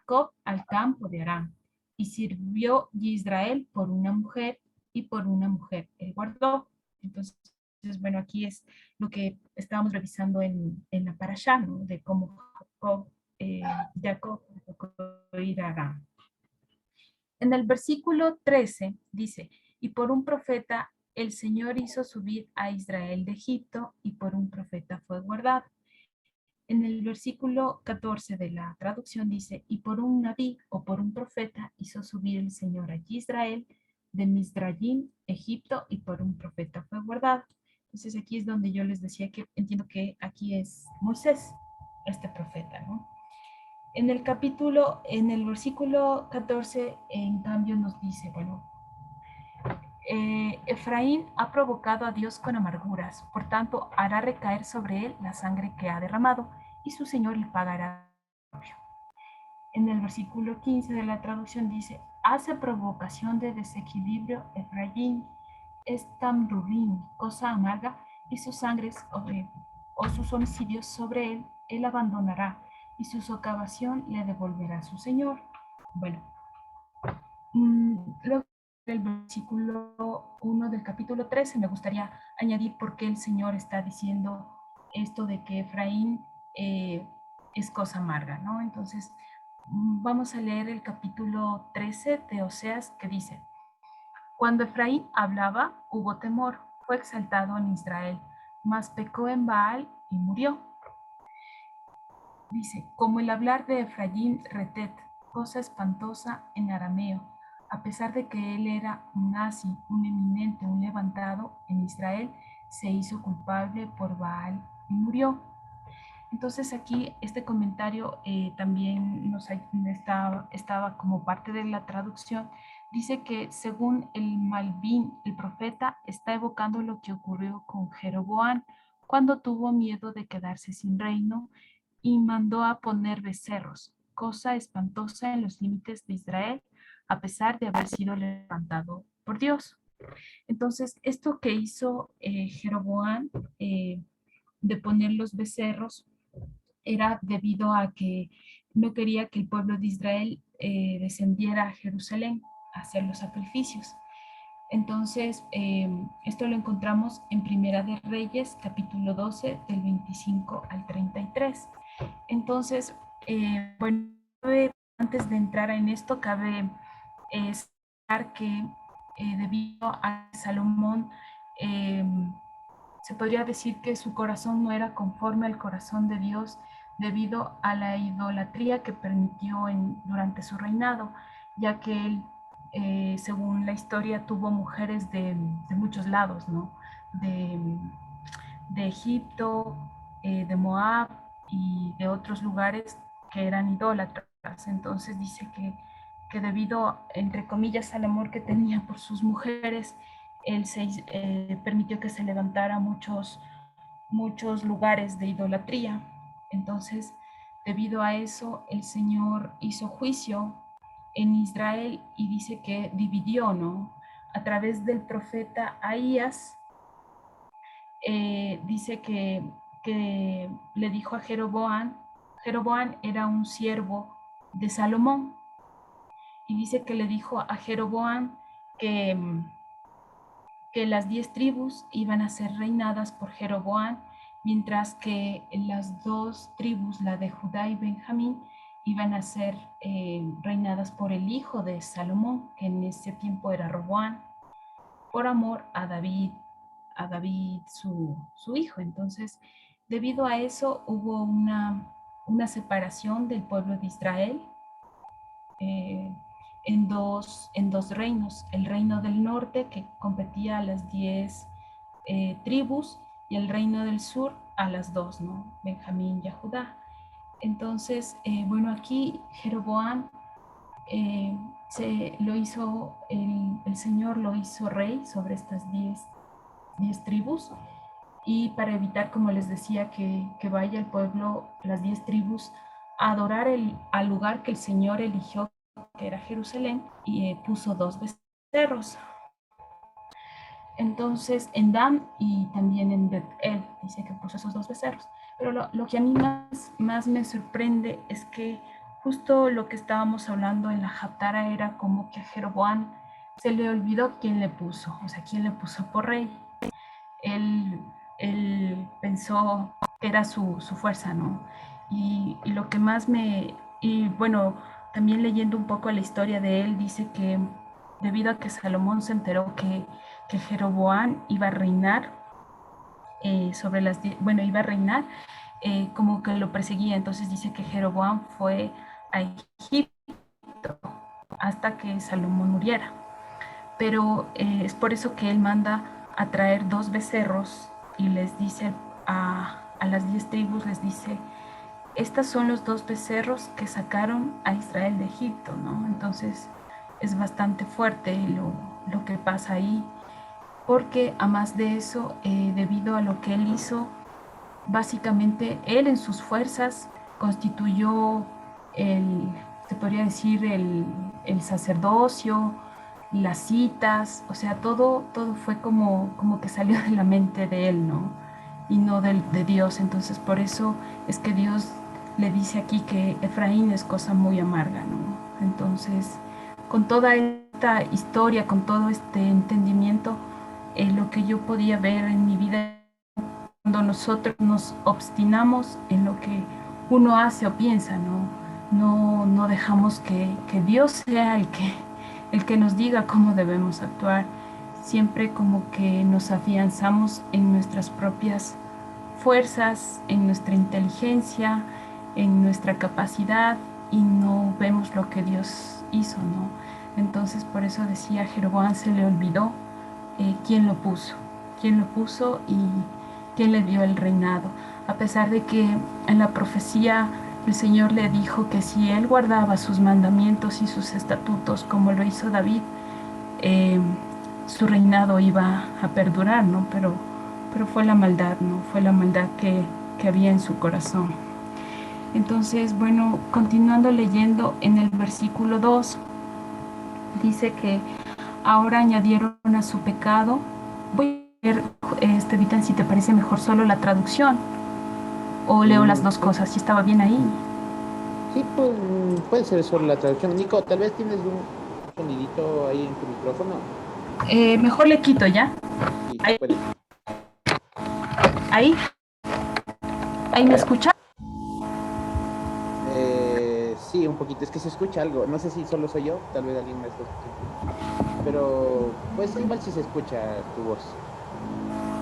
Jacob al campo de Aram, y sirvió Israel por una mujer, y por una mujer él guardó. Entonces, bueno, aquí es lo que estábamos revisando en la parashá, ¿no? De cómo Jacob ir a Aram. En el versículo 13 dice, y por un profeta el Señor hizo subir a Israel de Egipto, y por un profeta fue guardado. En el versículo 14 de la traducción dice, y por un naví o por un profeta hizo subir el Señor a Israel de Misrayim, Egipto, y por un profeta fue guardado. Entonces aquí es donde yo les decía que entiendo que aquí es Moisés, este profeta, ¿no? En el versículo 14, en cambio nos dice, bueno, Efraín ha provocado a Dios con amarguras, por tanto hará recaer sobre él la sangre que ha derramado, y su Señor le pagará. En el versículo 15 de la traducción dice, hace provocación de desequilibrio Efraín, es tamrurín, cosa amarga, y sus sangres o sus homicidios sobre él, él abandonará, y su socavación le devolverá a su Señor. Bueno, luego del versículo 1 del capítulo 13 me gustaría añadir por qué el Señor está diciendo esto de que Efraín es cosa amarga, ¿no? Entonces, vamos a leer el capítulo 13 de Oseas, que dice, cuando Efraín hablaba, hubo temor, fue exaltado en Israel, mas pecó en Baal y murió. Dice, como el hablar de Efraín Retet, cosa espantosa en arameo, a pesar de que él era un nazi, un eminente, un levantado en Israel, se hizo culpable por Baal y murió. Entonces aquí este comentario también estaba como parte de la traducción. Dice que según el Malvin, el profeta está evocando lo que ocurrió con Jeroboam cuando tuvo miedo de quedarse sin reino y mandó a poner becerros, cosa espantosa en los límites de Israel, a pesar de haber sido levantado por Dios. Entonces, esto que hizo Jeroboam de poner los becerros era debido a que no quería que el pueblo de Israel descendiera a Jerusalén a hacer los sacrificios. Entonces, esto lo encontramos en Primera de Reyes, capítulo 12, del 25 al 33. Entonces, bueno, antes de entrar en esto, cabe saber que debido a Salomón, se podría decir que su corazón no era conforme al corazón de Dios debido a la idolatría que permitió durante su reinado, ya que él, según la historia, tuvo mujeres de muchos lados, ¿no? De, de Egipto, de Moab y de otros lugares que eran idólatras. Entonces dice que debido, entre comillas, al amor que tenía por sus mujeres, él permitió que se levantara muchos lugares de idolatría. Entonces, debido a eso, el Señor hizo juicio en Israel y dice que dividió, ¿no? A través del profeta Ahías, dice que le dijo a Jeroboam, Jeroboam era un siervo de Salomón, y dice que le dijo a Jeroboam que, que las 10 tribus iban a ser reinadas por Jeroboam, mientras que las 2 tribus, la de Judá y Benjamín, iban a ser reinadas por el hijo de Salomón, que en ese tiempo era Roboam, por amor a David su hijo. Entonces, debido a eso hubo una separación del pueblo de Israel eh, en dos reinos, el reino del norte que competía a las 10 tribus y el reino del sur a las 2, ¿no? Benjamín y Judá. Entonces, bueno, aquí Jeroboam el Señor lo hizo rey sobre estas 10 tribus, y para evitar, como les decía, que vaya el pueblo, las 10 tribus, a adorar al lugar que el Señor eligió, que era Jerusalén, y puso 2 becerros. Entonces, en Dan y también en Bet-El, dice que puso esos 2 becerros. Pero lo que a mí más me sorprende es que justo lo que estábamos hablando en la Haftarah era como que a Jeroboam se le olvidó quién le puso, o sea, quién le puso por rey. Él, él pensó que era su fuerza, ¿no? Y lo que más y bueno, también leyendo un poco la historia de él, dice que debido a que Salomón se enteró que Jeroboam iba a reinar bueno, iba a reinar, como que lo perseguía. Entonces dice que Jeroboam fue a Egipto hasta que Salomón muriera. Pero es por eso que él manda a traer 2 becerros y les dice a las 10 tribus, les dice, estos son los 2 becerros que sacaron a Israel de Egipto, ¿no? Entonces es bastante fuerte lo que pasa ahí, porque a más de eso, debido a lo que él hizo, básicamente él en sus fuerzas constituyó el, se podría decir, el sacerdocio, las citas, o sea, todo fue como que salió de la mente de él, ¿no? Y no de Dios. Entonces, por eso es que Dios le dice aquí que Efraín es cosa muy amarga, ¿no? Entonces, con toda esta historia, con todo este entendimiento, lo que yo podía ver en mi vida cuando nosotros nos obstinamos en lo que uno hace o piensa, no dejamos que Dios sea el que nos diga cómo debemos actuar. Siempre como que nos afianzamos en nuestras propias fuerzas, en nuestra inteligencia, en nuestra capacidad y no vemos lo que Dios hizo, ¿no? Entonces por eso decía, Jeroboam se le olvidó quién lo puso y quién le dio el reinado. A pesar de que en la profecía el Señor le dijo que si él guardaba sus mandamientos y sus estatutos como lo hizo David, eh, su reinado iba a perdurar, ¿no? Pero fue la maldad, ¿no? Fue la maldad que había en su corazón. Entonces, bueno, continuando leyendo en el versículo 2, dice que ahora añadieron a su pecado. Voy a ver, Vitan, si te parece mejor solo la traducción o leo las dos Sí, cosas, si estaba bien ahí. sí, pues, puede ser solo la traducción. Nico, tal vez tienes un sonidito ahí en tu micrófono. Mejor le quito ya. Sí, Ahí, puede. ahí, ahí A me ver. escucha. Sí, un poquito. Es que se escucha algo. No sé si solo soy yo, tal vez alguien me está escuchando. Pero, pues igual sí se escucha tu voz.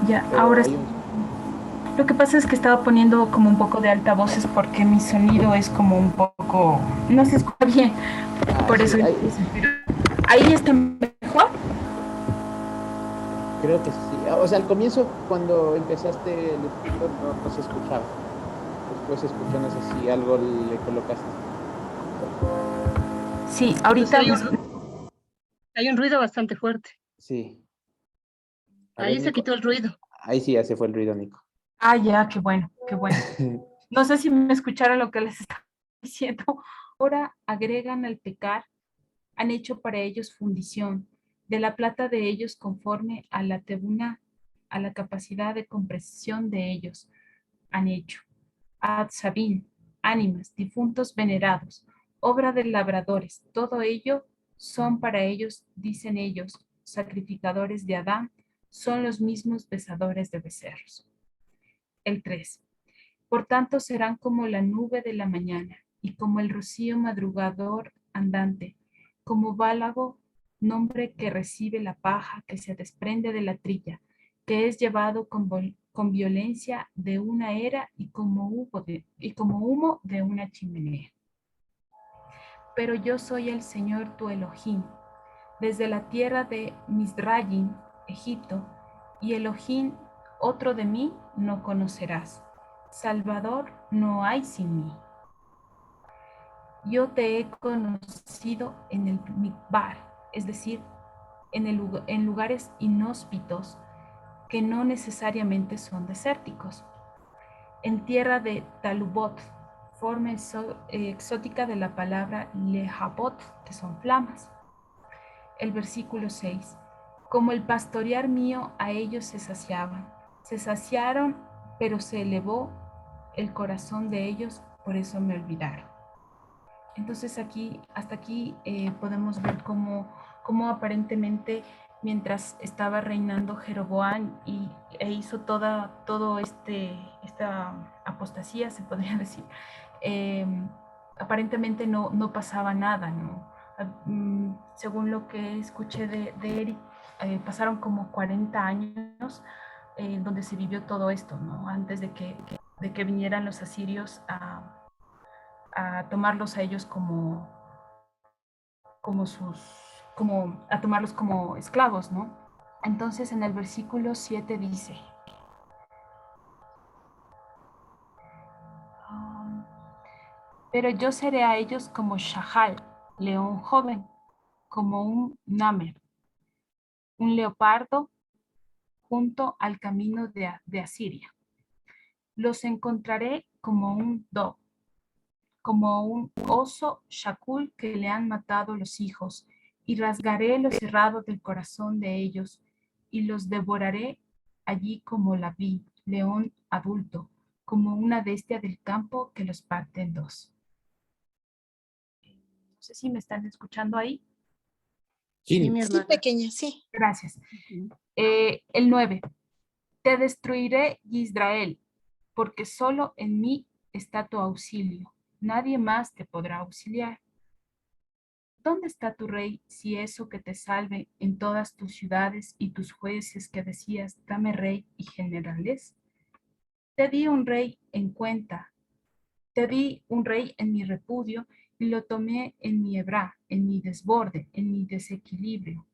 Ya, ahora Pero hay un... lo que pasa es que estaba poniendo como un poco de altavoces porque mi sonido es como un poco, no se escucha bien, Ah, por sí, eso. Ahí está mejor. creo que sí. O sea, al comienzo, cuando empezaste el speaker, no se escuchaba. Después se escuchó, no sé si algo le colocaste. Sí, Pues ahorita hay un ruido bastante fuerte. Sí. A ver, Ahí se Nico. quitó el ruido. Ahí sí ya se fue el ruido, Nico. ya, qué bueno, qué bueno. No sé si me escucharon lo que les estaba diciendo. Ahora agregan al pecar, han hecho para ellos fundición, de la plata de ellos conforme a la tribuna, a la capacidad de compresión de ellos, han hecho. Ad Sabin, ánimas, difuntos venerados, obra de labradores, todo ello son para ellos, dicen ellos, sacrificadores de Adán, son los mismos besadores de becerros. El 3. Por tanto serán como la nube de la mañana y como el rocío madrugador andante, como bálago, nombre que recibe la paja que se desprende de la trilla, que es llevado con violencia de una era y como humo de una chimenea. Pero yo soy el Señor tu Elohim, desde la tierra de Mizraim, Egipto, y Elohim, otro de mí, no conocerás. Salvador no hay sin mí. Yo te he conocido en el Mikbar, es decir, en lugares inhóspitos que no necesariamente son desérticos. En tierra de Talubot, forma exótica de la palabra Lehabot, que son flamas. El versículo 6. Como el pastorear mío a ellos se saciaban. Se saciaron, pero se elevó el corazón de ellos, por eso me olvidaron. Entonces aquí, hasta aquí podemos ver cómo aparentemente mientras estaba reinando Jeroboam e hizo esta apostasía, se podría decir, eh, aparentemente no pasaba nada, ¿no? Según lo que escuché de Eric, pasaron como 40 años donde se vivió todo esto, ¿no? Antes de que vinieran los asirios a tomarlos a ellos como a tomarlos como esclavos, ¿no? Entonces en el versículo 7 dice, pero yo seré a ellos como Shahal, león joven, como un Namer, un leopardo junto al camino de Asiria. Los encontraré como un do, como un oso shakul que le han matado los hijos, y rasgaré lo cerrado del corazón de ellos, y los devoraré allí como la vi, león adulto, como una bestia del campo que los parte en dos. No sé si me están escuchando ahí. Sí, mi Sí, hermana. pequeña, sí. Gracias. Ujú. El 9. Te destruiré, Israel, porque solo en mí está tu auxilio. Nadie más te podrá auxiliar. ¿Dónde está tu rey si eso que te salve en todas tus ciudades y tus jueces que decías, dame rey y generales? Te di un rey en cuenta, te di un rey en mi repudio y lo tomé en mi hebra, en mi desborde, en mi desequilibrio.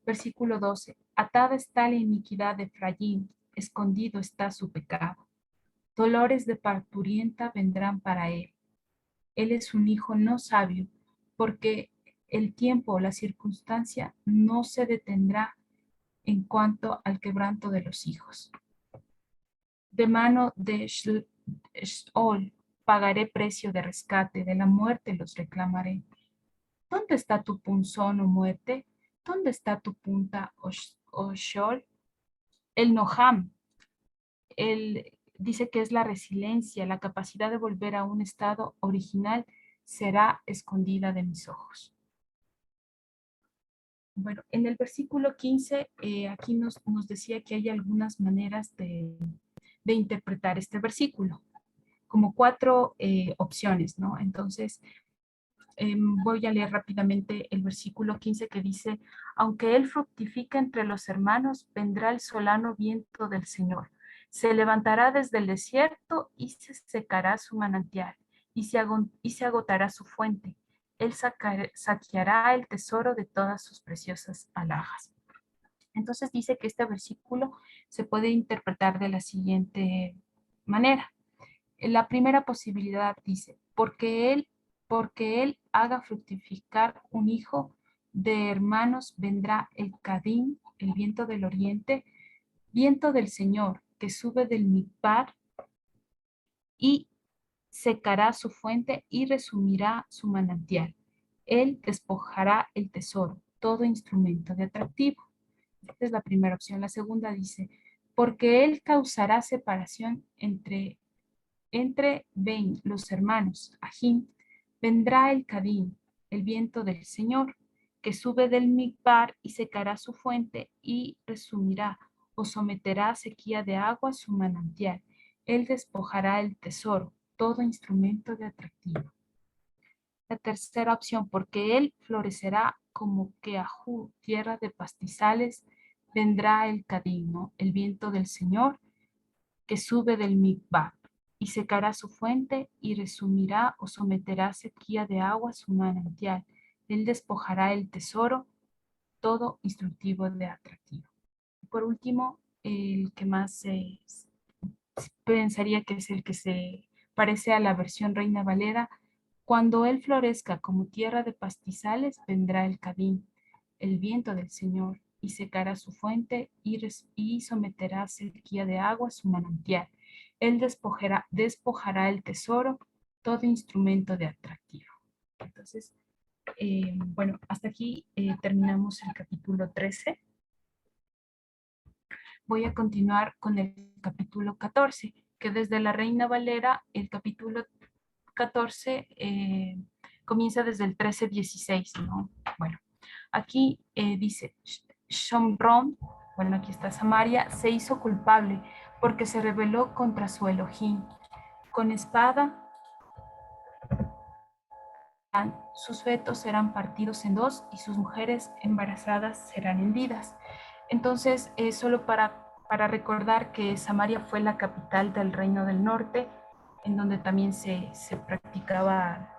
Versículo 12. Atada está la iniquidad de Efraín, escondido está su pecado. Dolores de parturienta vendrán para él. Él es un hijo no sabio, porque el tiempo o la circunstancia no se detendrá en cuanto al quebranto de los hijos. De mano de Sheol pagaré precio de rescate, de la muerte los reclamaré. ¿Dónde está tu punzón, o muerte? ¿Dónde está tu punta, o Sheol? El Noham, él dice que es la resiliencia, la capacidad de volver a un estado original, será escondida de mis ojos. Bueno, en el versículo 15, aquí nos decía que hay algunas maneras de interpretar este versículo, como 4 opciones, ¿no? Entonces, voy a leer rápidamente el versículo 15 que dice, aunque él fructifica entre los hermanos, vendrá el solano viento del Señor. Se levantará desde el desierto y se secará su manantial y se agotará su fuente. Él saqueará el tesoro de todas sus preciosas alhajas. Entonces dice que este versículo se puede interpretar de la siguiente manera. La primera posibilidad dice, porque él haga fructificar un hijo de hermanos, vendrá el Cadín, el viento del oriente, viento del Señor, que sube del Midbar y secará su fuente y resumirá su manantial. Él despojará el tesoro, todo instrumento de atractivo. Esta es la primera opción. La segunda dice, porque él causará separación entre ven los hermanos, Ahim, vendrá el Cadín, el viento del Señor, que sube del Midbar y secará su fuente y resumirá o someterá a sequía de agua su manantial. Él despojará el tesoro, todo instrumento de atractivo. La tercera opción, porque él florecerá como Keahu, tierra de pastizales, vendrá el Cadín, ¿no? El viento del Señor, que sube del Midbar y secará su fuente y resumirá o someterá sequía de agua su manantial. Él despojará el tesoro, todo instructivo de atractivo. Por último, el que más se pensaría que es el que se parece a la versión Reina Valera, cuando él florezca como tierra de pastizales, vendrá el Cadín, el viento del Señor, y secará su fuente y someterá sequía de agua su manantial. Él despojará el tesoro, todo instrumento de atractivo. Entonces, bueno, hasta aquí terminamos el capítulo 13. Voy a continuar con el capítulo 14, que desde la Reina Valera, el capítulo 14 comienza desde el 13:16, ¿no? Bueno, aquí dice, Shomron, bueno, aquí está Samaria, se hizo culpable porque se rebeló contra su Elohim. Con espada, sus fetos serán partidos en dos y sus mujeres embarazadas serán hendidas. Entonces, solo para recordar que Samaria fue la capital del Reino del Norte, en donde también se practicaba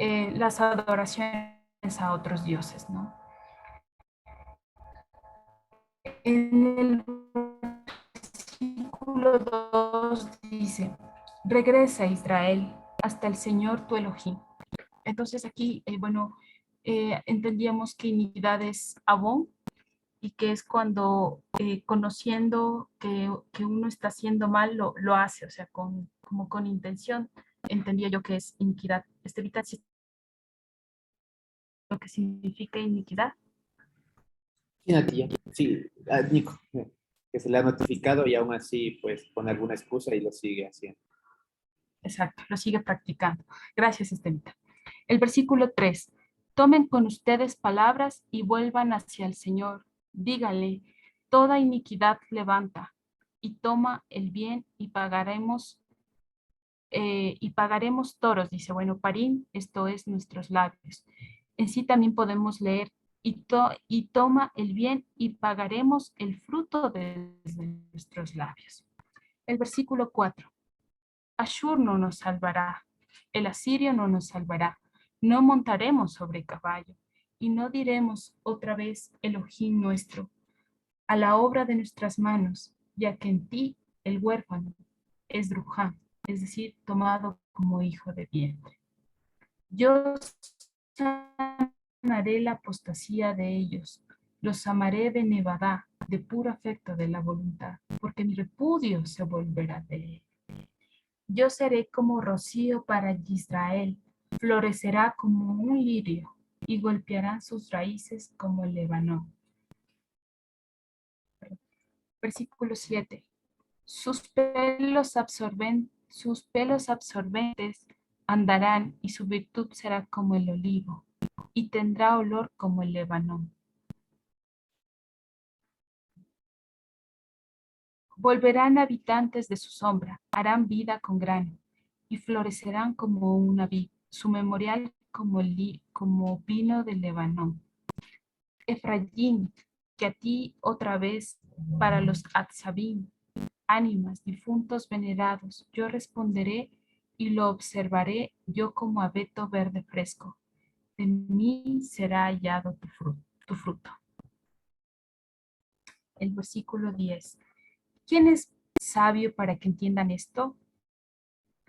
las adoraciones a otros dioses, ¿no? En el versículo 2 dice, regresa Israel hasta el Señor tu Elohim. Entonces aquí, entendíamos que iniquidad es abón y que es cuando conociendo que uno está haciendo mal, lo hace, o sea, como con intención. Entendía yo que es iniquidad. Estevita, lo que significa iniquidad. Sí, Nati, sí, Nico, que se le ha notificado y aún así, pues, pone alguna excusa y lo sigue haciendo. Exacto, lo sigue practicando. Gracias, Estevita. El versículo 3. Tomen con ustedes palabras y vuelvan hacia el Señor. Dígale, toda iniquidad levanta y toma el bien y pagaremos toros, dice, bueno, parín, esto es nuestros labios. En sí también podemos leer, y toma el bien y pagaremos el fruto de nuestros labios. El versículo 4. Ashur no nos salvará, el asirio no nos salvará, no montaremos sobre caballo, y no diremos otra vez Elohim nuestro, a la obra de nuestras manos, ya que en ti el huérfano es Druján, es decir, tomado como hijo de vientre. Yo sanaré la apostasía de ellos, los amaré de Nevadá, de puro afecto de la voluntad, porque mi repudio se volverá de él. Yo seré como rocío para Israel, florecerá como un lirio y golpearán sus raíces como el Líbano. Versículo 7. Sus pelos absorbentes andarán y su virtud será como el olivo y tendrá olor como el Líbano. Volverán habitantes de su sombra, harán vida con grano y florecerán como una vid, su memorial como vino del Líbano. Efraín, que a ti otra vez para los Atzabim, ánimas, difuntos venerados, yo responderé y lo observaré yo como abeto verde fresco. De mí será hallado tu fruto. El versículo 10. ¿Quién es sabio para que entiendan esto?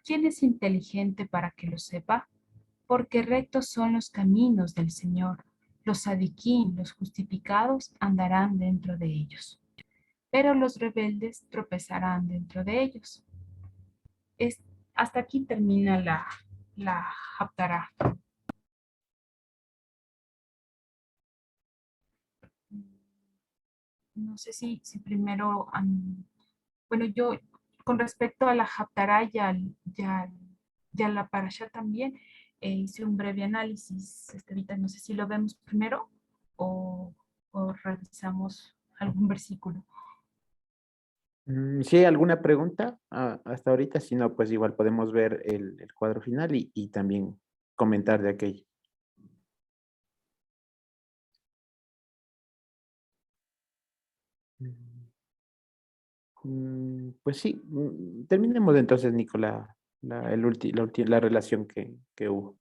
¿Quién es inteligente para que lo sepa? Porque rectos son los caminos del Señor. Los sadiquín, los justificados, andarán dentro de ellos. Pero los rebeldes tropezarán dentro de ellos. Hasta aquí termina la Haftarah. No sé si primero, bueno, yo con respecto a la Haftarah y a la Parashá también, hice un breve análisis, Estevita, no sé si lo vemos primero o revisamos algún versículo. Si hay alguna pregunta hasta ahorita, si no, pues igual podemos ver el cuadro final y también comentar de aquello. Pues sí, terminemos entonces, Nicola, la relación que hubo.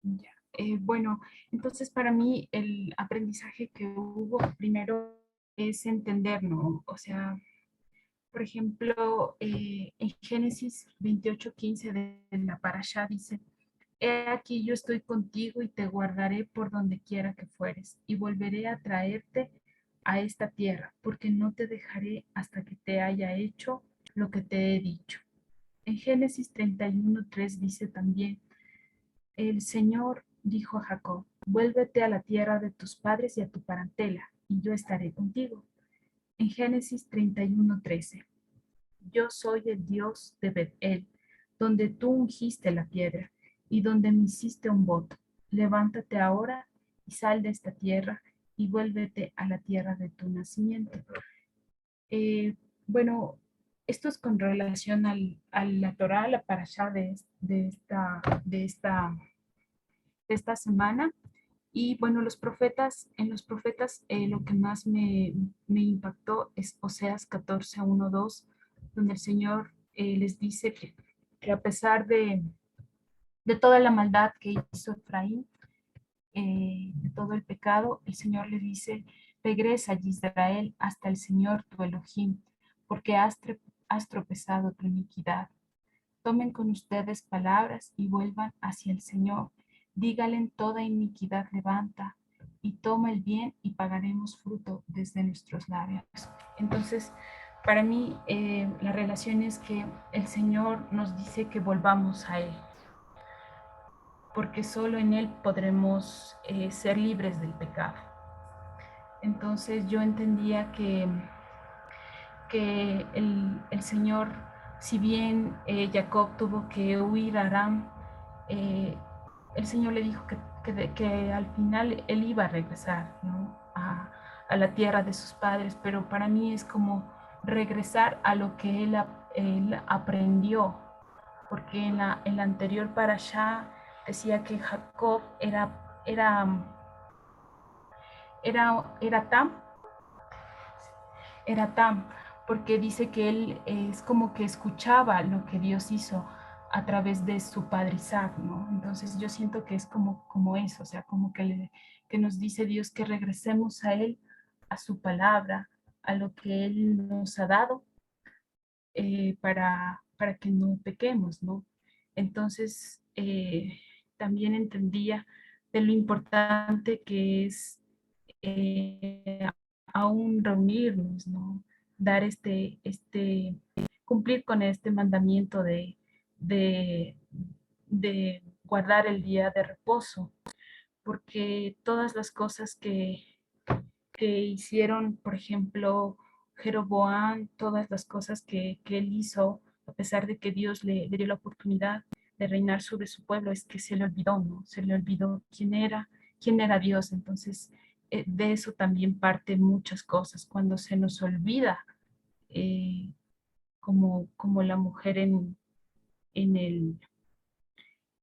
Ya. Bueno, entonces para mí el aprendizaje que hubo primero es entender, ¿no? O sea, por ejemplo, en Génesis 28:15 de la Parashá dice, he aquí yo estoy contigo y te guardaré por donde quiera que fueres y volveré a traerte a esta tierra, porque no te dejaré hasta que te haya hecho lo que te he dicho. En Génesis 31:3 dice también, el Señor dijo a Jacob, vuélvete a la tierra de tus padres y a tu parentela, y yo estaré contigo. En Génesis 31:13, yo soy el Dios de Bet-El, donde tú ungiste la piedra y donde me hiciste un voto. Levántate ahora y sal de esta tierra y vuélvete a la tierra de tu nacimiento. Eh, bueno, esto es con relación a la Torá, a la parashá de esta semana. Y bueno, en los profetas lo que más me impactó es Oseas 14, 1, 2, donde el Señor les dice que a pesar de toda la maldad que hizo Efraín, de todo el pecado, el Señor le dice, regresa Israel hasta el Señor tu Elohim, porque has tropezado tu iniquidad. Tomen con ustedes palabras y vuelvan hacia el Señor. Dígale toda iniquidad levanta y toma el bien y pagaremos fruto desde nuestros labios. Entonces, para mí, la relación es que el Señor nos dice que volvamos a Él, porque solo en Él podremos ser libres del pecado. Entonces yo entendía que el Señor, si bien Jacob tuvo que huir a Aram, eh, el Señor le dijo que al final él iba a regresar, ¿no? A la tierra de sus padres, pero para mí es como regresar a lo que él aprendió, porque en la anterior parashá decía que Jacob era Tam, porque dice que él es como que escuchaba lo que Dios hizo a través de su padre Isaac, ¿no? Entonces yo siento que es como eso, o sea, como que nos dice Dios que regresemos a Él, a su palabra, a lo que Él nos ha dado para que no pequemos, ¿no? Entonces también entendía de lo importante que es eh, aún reunirnos, ¿no? Dar cumplir con este mandamiento de, de guardar el día de reposo, porque todas las cosas que hicieron, por ejemplo, Jeroboam, todas las cosas que él hizo, a pesar de que Dios le dio la oportunidad de reinar sobre su pueblo, es que se le olvidó, ¿no? Se le olvidó quién era Dios. Entonces, de eso también parten muchas cosas. Cuando se nos olvida, eh, como la mujer en el,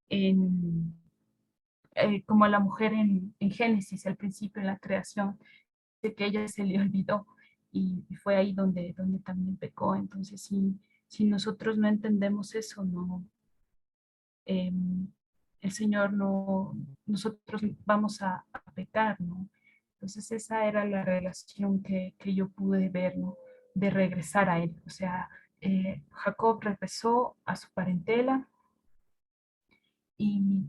en, como la mujer en Génesis, al principio en la creación, de que ella se le olvidó y fue ahí donde también pecó. Entonces, si nosotros no entendemos eso, no, eh, el Señor no, nosotros vamos a pecar, ¿no? Entonces esa era la relación que yo pude ver, ¿no? De regresar a Él. O sea, Jacob regresó a su parentela y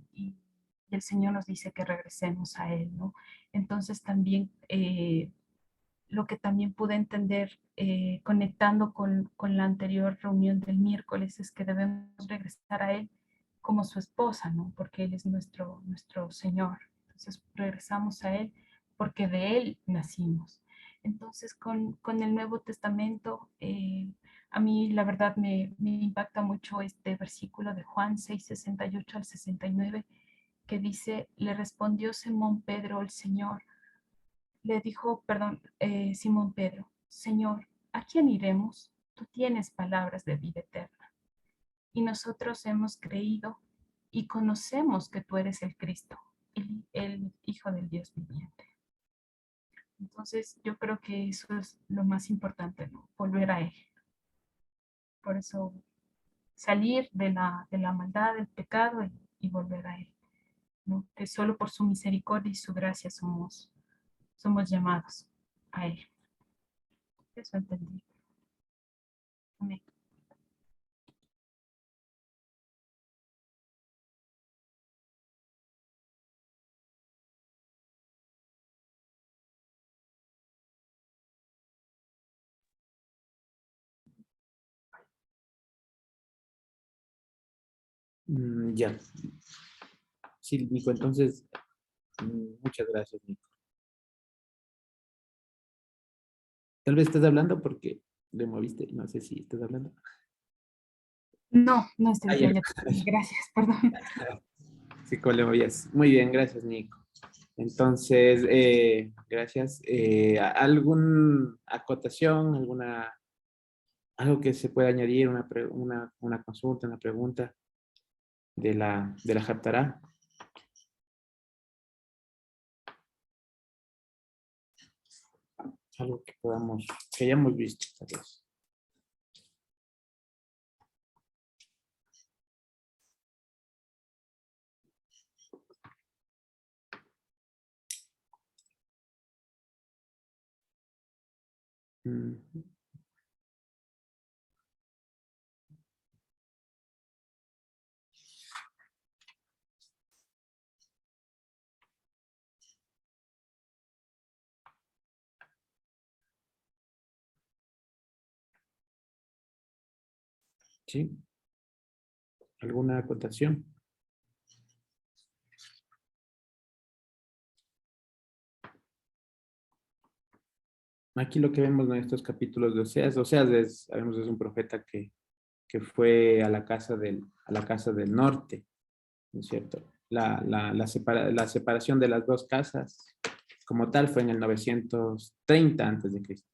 el Señor nos dice que regresemos a Él, ¿no? Entonces también lo que también pude entender conectando con la anterior reunión del miércoles es que debemos regresar a Él como su esposa, ¿no? Porque Él es nuestro Señor. Entonces regresamos a Él porque de Él nacimos. Entonces con el Nuevo Testamento, a mí la verdad me impacta mucho este versículo de Juan 6, 68 al 69, que dice, le respondió Simón Pedro el Señor le dijo, perdón, Simón Pedro, Señor, ¿a quién iremos? Tú tienes palabras de vida eterna. Y nosotros hemos creído y conocemos que tú eres el Cristo, el Hijo del Dios viviente. Entonces, yo creo que eso es lo más importante, ¿no? Volver a Él. Por eso, salir de la maldad, del pecado y volver a Él, ¿no? Que solo por su misericordia y su gracia somos llamados a Él. Eso entendí. Amén. Ya. Sí, Nico, entonces, muchas gracias, Nico. Tal vez estés hablando porque le moviste, no sé si estás hablando. No, no estoy Ayer. ya. Gracias, perdón. Sí, Colombias. Muy bien, gracias, Nico. Entonces, gracias. ¿Algún acotación, algo que se pueda añadir, una consulta, una pregunta de la Haftarah? Algo que hayamos visto, tal vez. Ujú. ¿Sí? ¿Alguna acotación? Aquí lo que vemos en estos capítulos de Oseas sabemos es un profeta que fue a la casa del norte, ¿no es cierto? La separación de las dos casas como tal fue en el 930 antes de Cristo.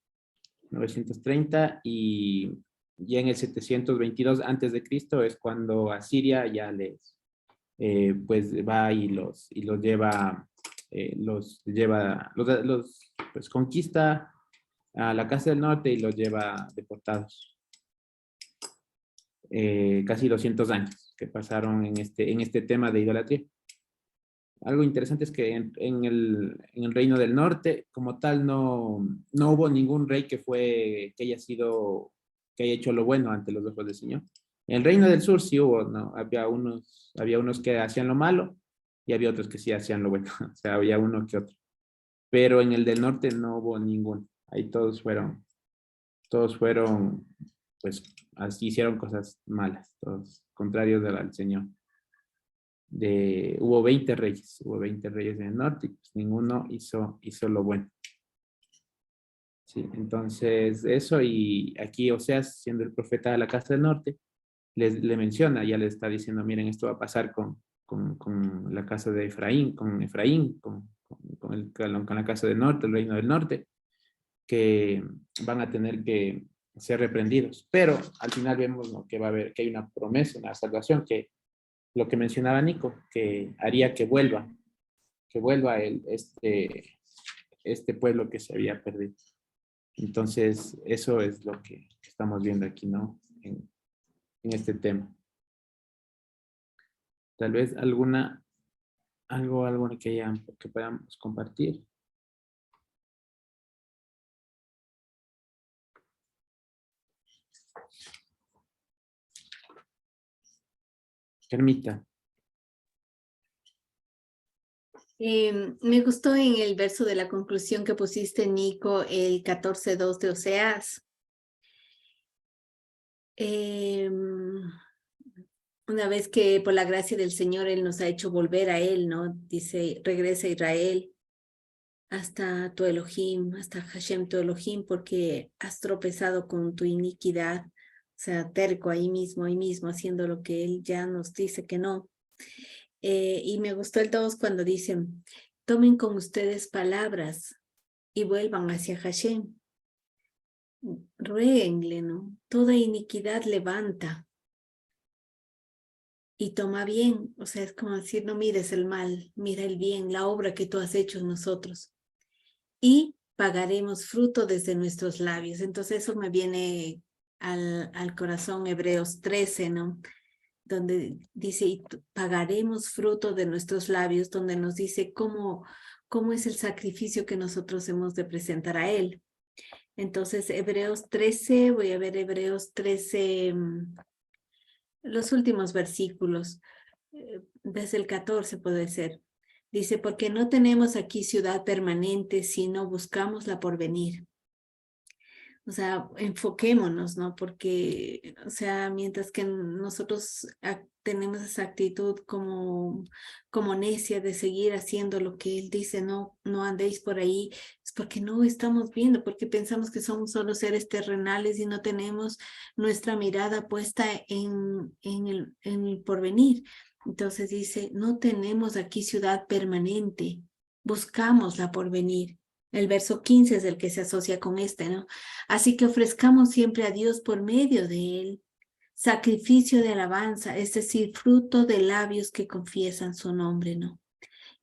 930 y en el 722 antes de Cristo es cuando Asiria ya pues va y los lleva, pues conquista a la casa del norte y los lleva deportados. Casi 200 años que pasaron en este tema de idolatría. Algo interesante es que en el reino del norte, como tal, no hubo ningún rey que haya hecho lo bueno ante los ojos del Señor. En el reino del sur sí hubo, ¿no? Había unos que hacían lo malo y había otros que sí hacían lo bueno. O sea, había uno que otro. Pero en el del norte no hubo ninguno. Ahí todos fueron, pues, así hicieron cosas malas, todos contrarios al Señor. Hubo 20 reyes en el norte y pues ninguno hizo lo bueno. Sí, entonces eso, y aquí Oseas, siendo el profeta de la casa del norte, le menciona, ya le está diciendo, miren, esto va a pasar con la casa de Efraín, con la casa del norte, el reino del norte, que van a tener que ser reprendidos. Pero al final vemos, ¿no?, que va a haber, que hay una promesa, una salvación, que lo que mencionaba Nico, que haría que vuelva este pueblo que se había perdido. Entonces, eso es lo que estamos viendo aquí, ¿no? En este tema. Tal vez algo que podamos compartir. Permita. Me gustó en el verso de la conclusión que pusiste, Nico, el 14:2 de Oseas. Una vez que por la gracia del Señor Él nos ha hecho volver a Él, ¿no? Dice, regresa a Israel hasta tu Elohim, hasta Hashem tu Elohim, porque has tropezado con tu iniquidad, o sea, terco ahí mismo, haciendo lo que Él ya nos dice que no. Y me gustó el 2 cuando dicen, tomen con ustedes palabras y vuelvan hacia Hashem. Ruéguenle, ¿no? Toda iniquidad levanta y toma bien. O sea, es como decir, no mires el mal, mira el bien, la obra que tú has hecho en nosotros. Y pagaremos fruto desde nuestros labios. Entonces eso me viene al corazón Hebreos 13, ¿no? Donde dice, y pagaremos fruto de nuestros labios, donde nos dice cómo es el sacrificio que nosotros hemos de presentar a Él. Entonces, Hebreos 13, voy a ver Hebreos 13, los últimos versículos, desde el 14 puede ser. Dice, porque no tenemos aquí ciudad permanente, sino buscamos la porvenir. O sea, enfoquémonos, ¿no? Porque, o sea, mientras que nosotros tenemos esa actitud como necia de seguir haciendo lo que Él dice, no, no andéis por ahí, es porque no estamos viendo, porque pensamos que somos solo seres terrenales y no tenemos nuestra mirada puesta en el porvenir. Entonces dice, no tenemos aquí ciudad permanente, buscamos la porvenir. El verso 15 es el que se asocia con este, ¿no? Así que ofrezcamos siempre a Dios por medio de Él sacrificio de alabanza, es decir, fruto de labios que confiesan su nombre, ¿no?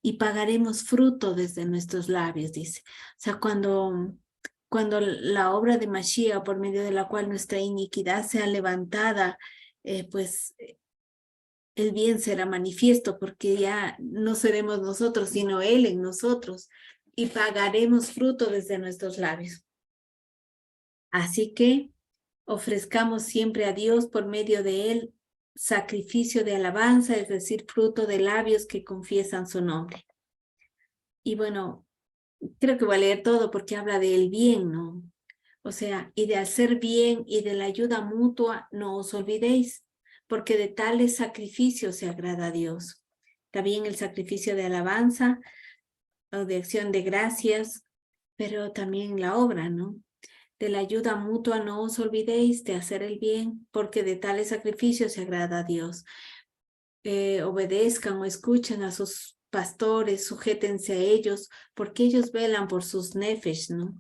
Y pagaremos fruto desde nuestros labios, dice. O sea, cuando la obra de Mashiach, por medio de la cual nuestra iniquidad sea levantada, pues el bien será manifiesto, porque ya no seremos nosotros, sino Él en nosotros, y pagaremos fruto desde nuestros labios. Así que ofrezcamos siempre a Dios por medio de Él sacrificio de alabanza, es decir, fruto de labios que confiesan su nombre. Y bueno, creo que voy a leer todo porque habla del bien, ¿no? O sea, y de hacer bien y de la ayuda mutua, no os olvidéis, porque de tales sacrificios se agrada a Dios. También el sacrificio de alabanza o de acción de gracias, pero también la obra, ¿no? De la ayuda mutua no os olvidéis de hacer el bien, porque de tales sacrificios se agrada a Dios. Obedezcan o escuchen a sus pastores, sujétense a ellos, porque ellos velan por sus nefesh, ¿no?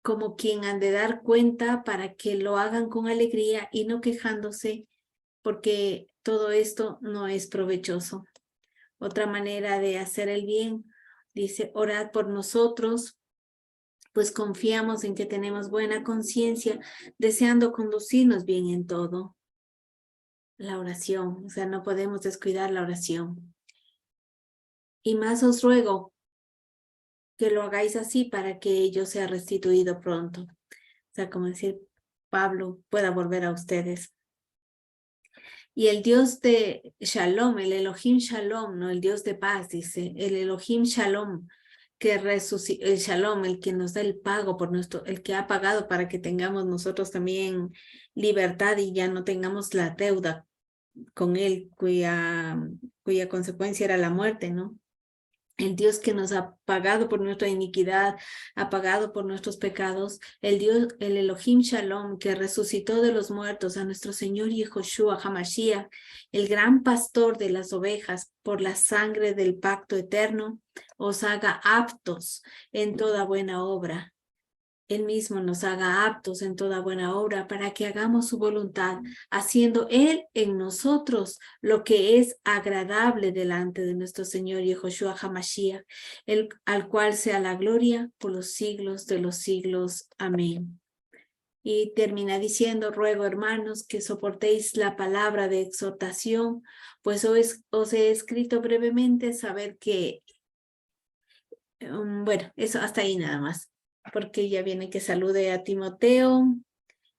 Como quien han de dar cuenta para que lo hagan con alegría y no quejándose, porque todo esto no es provechoso. Otra manera de hacer el bien, dice, orad por nosotros, pues confiamos en que tenemos buena conciencia, deseando conducirnos bien en todo. La oración, o sea, no podemos descuidar la oración. Y más os ruego que lo hagáis así para que ello sea restituido pronto. O sea, como decir, Pablo pueda volver a ustedes. Y el Dios de Shalom, el Elohim Shalom, no el Dios de paz, dice, el Elohim Shalom, que resucitó, el Shalom, el que nos da el pago por nuestro, el que ha pagado para que tengamos nosotros también libertad y ya no tengamos la deuda con él, cuya consecuencia era la muerte, ¿no? El Dios que nos ha pagado por nuestra iniquidad, ha pagado por nuestros pecados, el Dios, el Elohim Shalom, que resucitó de los muertos a nuestro Señor Yehoshua Hamashiach, el gran pastor de las ovejas, por la sangre del pacto eterno, os haga aptos en toda buena obra. Él mismo nos haga aptos en toda buena obra para que hagamos su voluntad, haciendo Él en nosotros lo que es agradable delante de nuestro Señor Yehoshua Hamashiach, al cual sea la gloria por los siglos de los siglos. Amén. Y termina diciendo, ruego hermanos que soportéis la palabra de exhortación, pues os he escrito brevemente, saber que, bueno, eso hasta ahí nada más. Porque ya viene que salude a Timoteo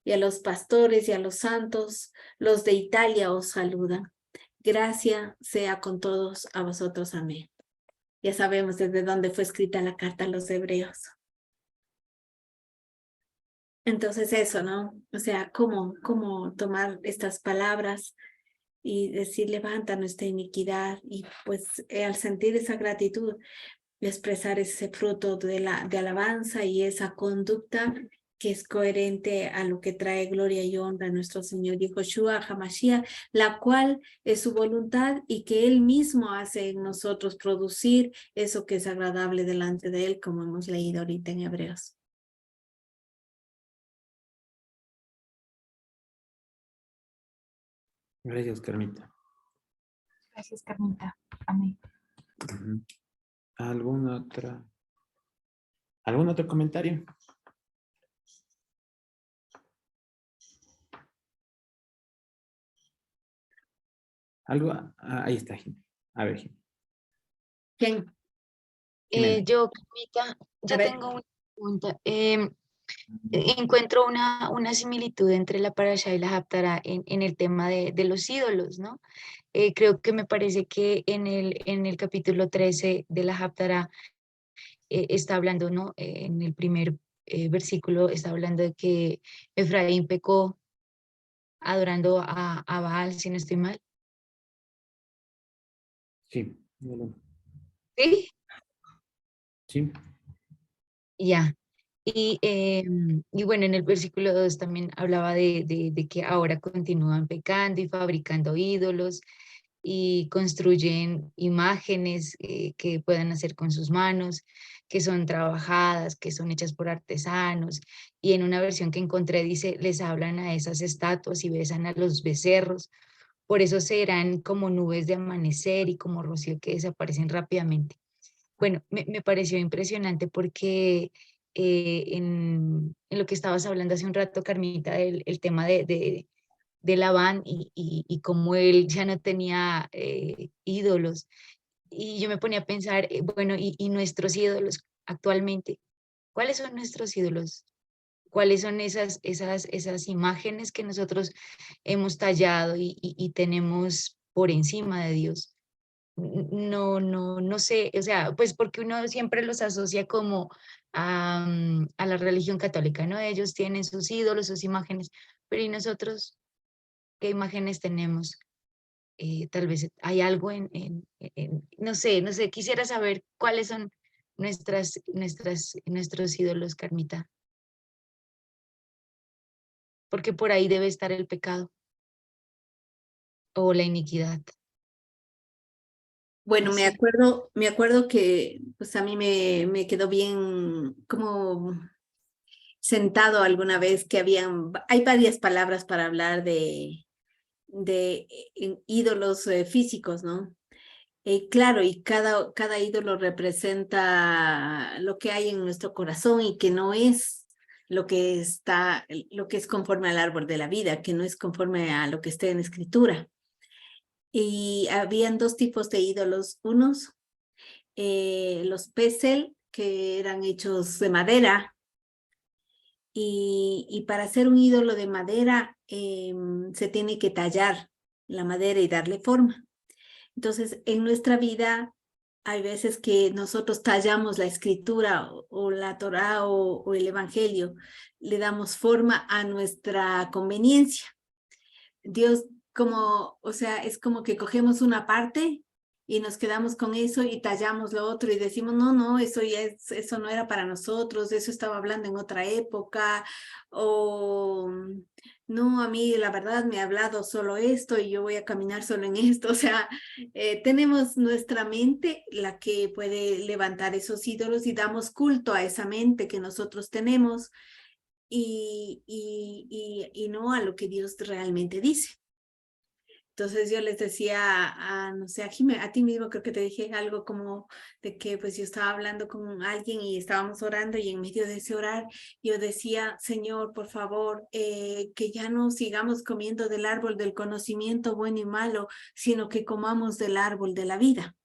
y a los pastores y a los santos. Los de Italia os saludan. Gracia sea con todos a vosotros. Amén. Ya sabemos desde dónde fue escrita la carta a los hebreos. Entonces eso, ¿no? O sea, cómo tomar estas palabras y decir, levanta nuestra iniquidad. Y pues al sentir esa gratitud, expresar ese fruto de alabanza y esa conducta que es coherente a lo que trae gloria y honra a nuestro Señor Yehoshua Hamashiach, la cual es su voluntad y que Él mismo hace en nosotros producir eso que es agradable delante de Él, como hemos leído ahorita en Hebreos. Gracias, Carmita. Gracias, Carmita. Amén. Uh-huh. ¿Algún otro comentario? Algo, ahí está, Jimmy. A ver, Jimmy. ¿Quién? Yo, Carmita, yo tengo una pregunta. Encuentro una similitud entre la Parashá y la Haftará en el tema de los ídolos, ¿no? Creo que me parece que en el capítulo 13 de la Haftará está hablando, ¿no? En el primer versículo está hablando de que Efraín pecó adorando a Baal, si no estoy mal. Sí, bueno, ¿Sí? sí, Ya. Y bueno, en el versículo 2 también hablaba de que ahora continúan pecando y fabricando ídolos y construyen imágenes que puedan hacer con sus manos, que son trabajadas, que son hechas por artesanos. Y en una versión que encontré dice, les hablan a esas estatuas y besan a los becerros. Por eso serán como nubes de amanecer y como rocío que desaparecen rápidamente. Bueno, me pareció impresionante porque en lo que estabas hablando hace un rato, Carmita, el tema de Labán y cómo él ya no tenía ídolos. Y yo me ponía a pensar, bueno, y nuestros ídolos actualmente, ¿cuáles son nuestros ídolos? ¿Cuáles son esas imágenes que nosotros hemos tallado y tenemos por encima de Dios? No sé, o sea, pues porque uno siempre los asocia como a la religión católica, ¿no? Ellos tienen sus ídolos, sus imágenes, pero ¿y nosotros qué imágenes tenemos? Tal vez hay algo no sé, no sé, quisiera saber cuáles son nuestros ídolos, Carmita, porque por ahí debe estar el pecado o la iniquidad. Bueno, No sé. me acuerdo que pues a mí me quedó bien como sentado alguna vez que hay varias palabras para hablar de ídolos físicos, ¿no? Claro, y cada ídolo representa lo que hay en nuestro corazón y que no es lo que es conforme al árbol de la vida, que no es conforme a lo que esté en escritura. Y habían dos tipos de ídolos, unos, los pesel, que eran hechos de madera, y para hacer un ídolo de madera se tiene que tallar la madera y darle forma. Entonces, en nuestra vida hay veces que nosotros tallamos la escritura o la Torá o el Evangelio, le damos forma a nuestra conveniencia. Dios o sea, es como que cogemos una parte y nos quedamos con eso y tallamos lo otro y decimos, no, eso no era para nosotros, eso estaba hablando en otra época, o no, a mí la verdad me ha hablado solo esto y yo voy a caminar solo en esto. O sea, tenemos nuestra mente la que puede levantar esos ídolos y damos culto a esa mente que nosotros tenemos y no a lo que Dios realmente dice. Entonces yo les decía, no sé, a ti mismo creo que te dije algo como de que pues yo estaba hablando con alguien y estábamos orando y en medio de ese orar yo decía, Señor, por favor, que ya no sigamos comiendo del árbol del conocimiento bueno y malo, sino que comamos del árbol de la vida.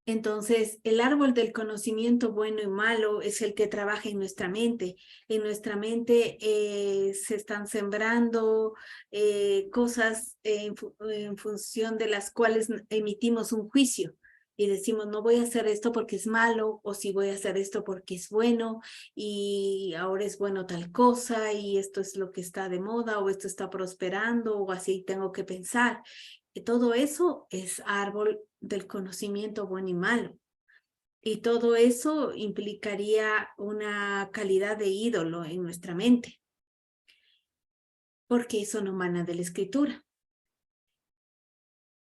Entonces, el árbol del conocimiento bueno y malo es el que trabaja en nuestra mente. En nuestra mente se están sembrando cosas en función de las cuales emitimos un juicio y decimos, no voy a hacer esto porque es malo, o sí voy a hacer esto porque es bueno, y ahora es bueno tal cosa, y esto es lo que está de moda, o esto está prosperando, o así tengo que pensar. Todo eso es árbol del conocimiento bueno y malo. Y todo eso implicaría una calidad de ídolo en nuestra mente, porque eso no emana de la escritura.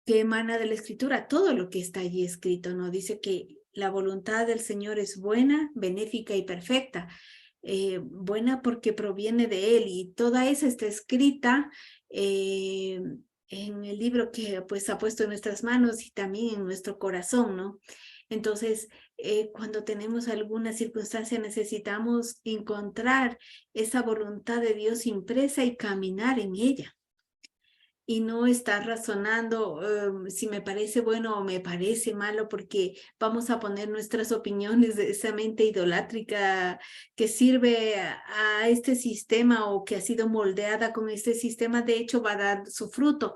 ¿Qué emana de la escritura? Todo lo que está allí escrito, ¿no? Dice que la voluntad del Señor es buena, benéfica y perfecta. Buena porque proviene de Él, y toda esa está escrita en el libro que pues ha puesto en nuestras manos y también en nuestro corazón, ¿no? Entonces, cuando tenemos alguna circunstancia necesitamos encontrar esa voluntad de Dios impresa y caminar en ella. Y no estar razonando si me parece bueno o me parece malo, porque vamos a poner nuestras opiniones de esa mente idolátrica que sirve a este sistema o que ha sido moldeada con este sistema. De hecho, va a dar su fruto,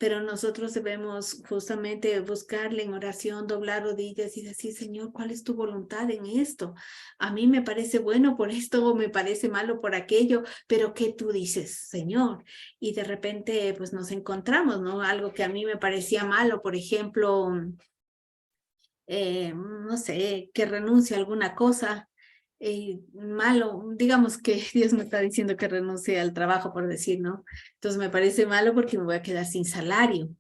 pero nosotros debemos justamente buscarle en oración, doblar rodillas y decir, Señor, ¿cuál es tu voluntad en esto? A mí me parece bueno por esto o me parece malo por aquello, pero ¿qué tú dices, Señor? Y de repente pues nos encontramos, ¿no? Algo que a mí me parecía malo, por ejemplo, no sé, que renuncie a alguna cosa. Malo, digamos que Dios me está diciendo que renuncie al trabajo, por decir, ¿no? Entonces me parece malo porque me voy a quedar sin salario,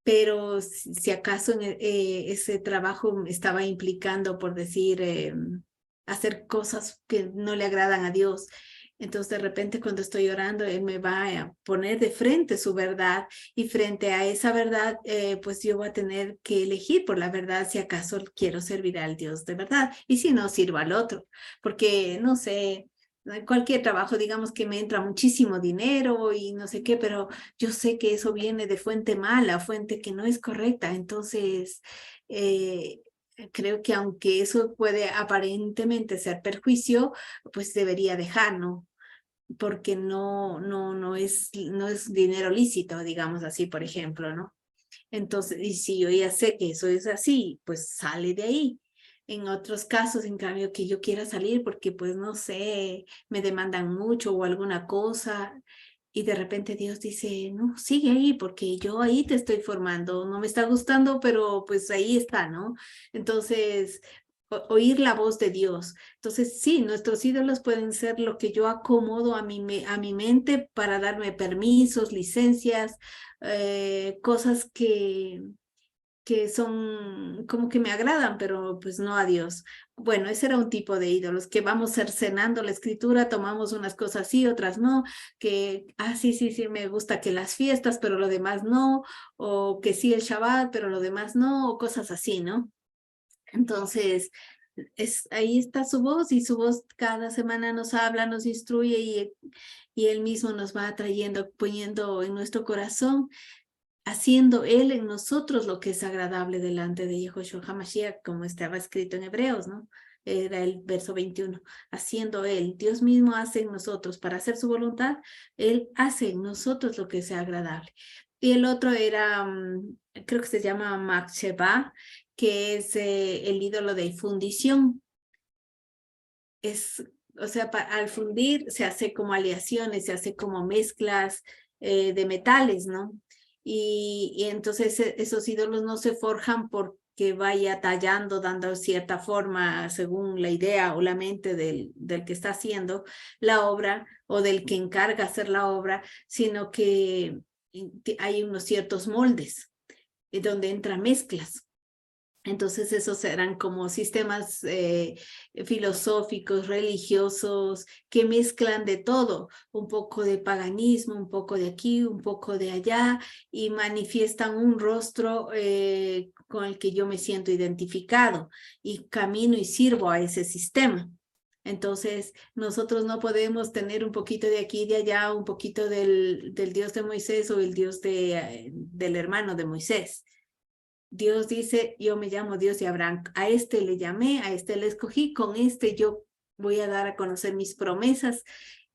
pero si acaso ese trabajo me estaba implicando, por decir, hacer cosas que no le agradan a Dios. Entonces, de repente, cuando estoy orando, Él me va a poner de frente su verdad y frente a esa verdad, pues yo voy a tener que elegir por la verdad si acaso quiero servir al Dios de verdad y si no, sirvo al otro. Porque, no sé, cualquier trabajo, digamos que me entra muchísimo dinero y no sé qué, pero yo sé que eso viene de fuente mala, fuente que no es correcta. Entonces, creo que aunque eso puede aparentemente ser perjuicio, pues debería dejar, ¿no? Porque no es dinero lícito, digamos así, por ejemplo, ¿no? Entonces, y si yo ya sé que eso es así, pues sale de ahí. En otros casos, en cambio, que yo quiera salir porque, pues, no sé, me demandan mucho o alguna cosa, y de repente Dios dice, no, sigue ahí porque yo ahí te estoy formando, no me está gustando, pero pues ahí está, ¿no? Entonces, oír la voz de Dios. Entonces, sí, nuestros ídolos pueden ser lo que yo acomodo a a mi mente para darme permisos, licencias, cosas que son como que me agradan, pero pues no a Dios. Bueno, ese era un tipo de ídolos, que vamos cercenando la escritura, tomamos unas cosas sí, otras no, que, sí, sí, sí, me gusta que las fiestas, pero lo demás no, o que sí el Shabbat, pero lo demás no, o cosas así, ¿no? Entonces, ahí está su voz y su voz cada semana nos habla, nos instruye y él mismo nos va trayendo, poniendo en nuestro corazón, haciendo él en nosotros lo que es agradable delante de Yahushua HaMashiach, como estaba escrito en Hebreos, ¿no? Era el verso 21, haciendo él, Dios mismo hace en nosotros para hacer su voluntad, él hace en nosotros lo que sea agradable. Y el otro era, creo que se llama Maksheba, que es el ídolo de fundición. O sea, al fundir se hace como aleaciones, se hace como mezclas de metales, ¿no? Y entonces esos ídolos no se forjan porque vaya tallando, dando cierta forma según la idea o la mente del que está haciendo la obra o del que encarga hacer la obra, sino que hay unos ciertos moldes donde entran mezclas. Entonces esos serán como sistemas filosóficos, religiosos, que mezclan de todo, un poco de paganismo, un poco de aquí, un poco de allá, y manifiestan un rostro con el que yo me siento identificado y camino y sirvo a ese sistema. Entonces, nosotros no podemos tener un poquito de aquí y de allá, un poquito del Dios de Moisés o el Dios del hermano de Moisés. Dios dice, yo me llamo Dios de Abraham, a este le llamé, a este le escogí, con este yo voy a dar a conocer mis promesas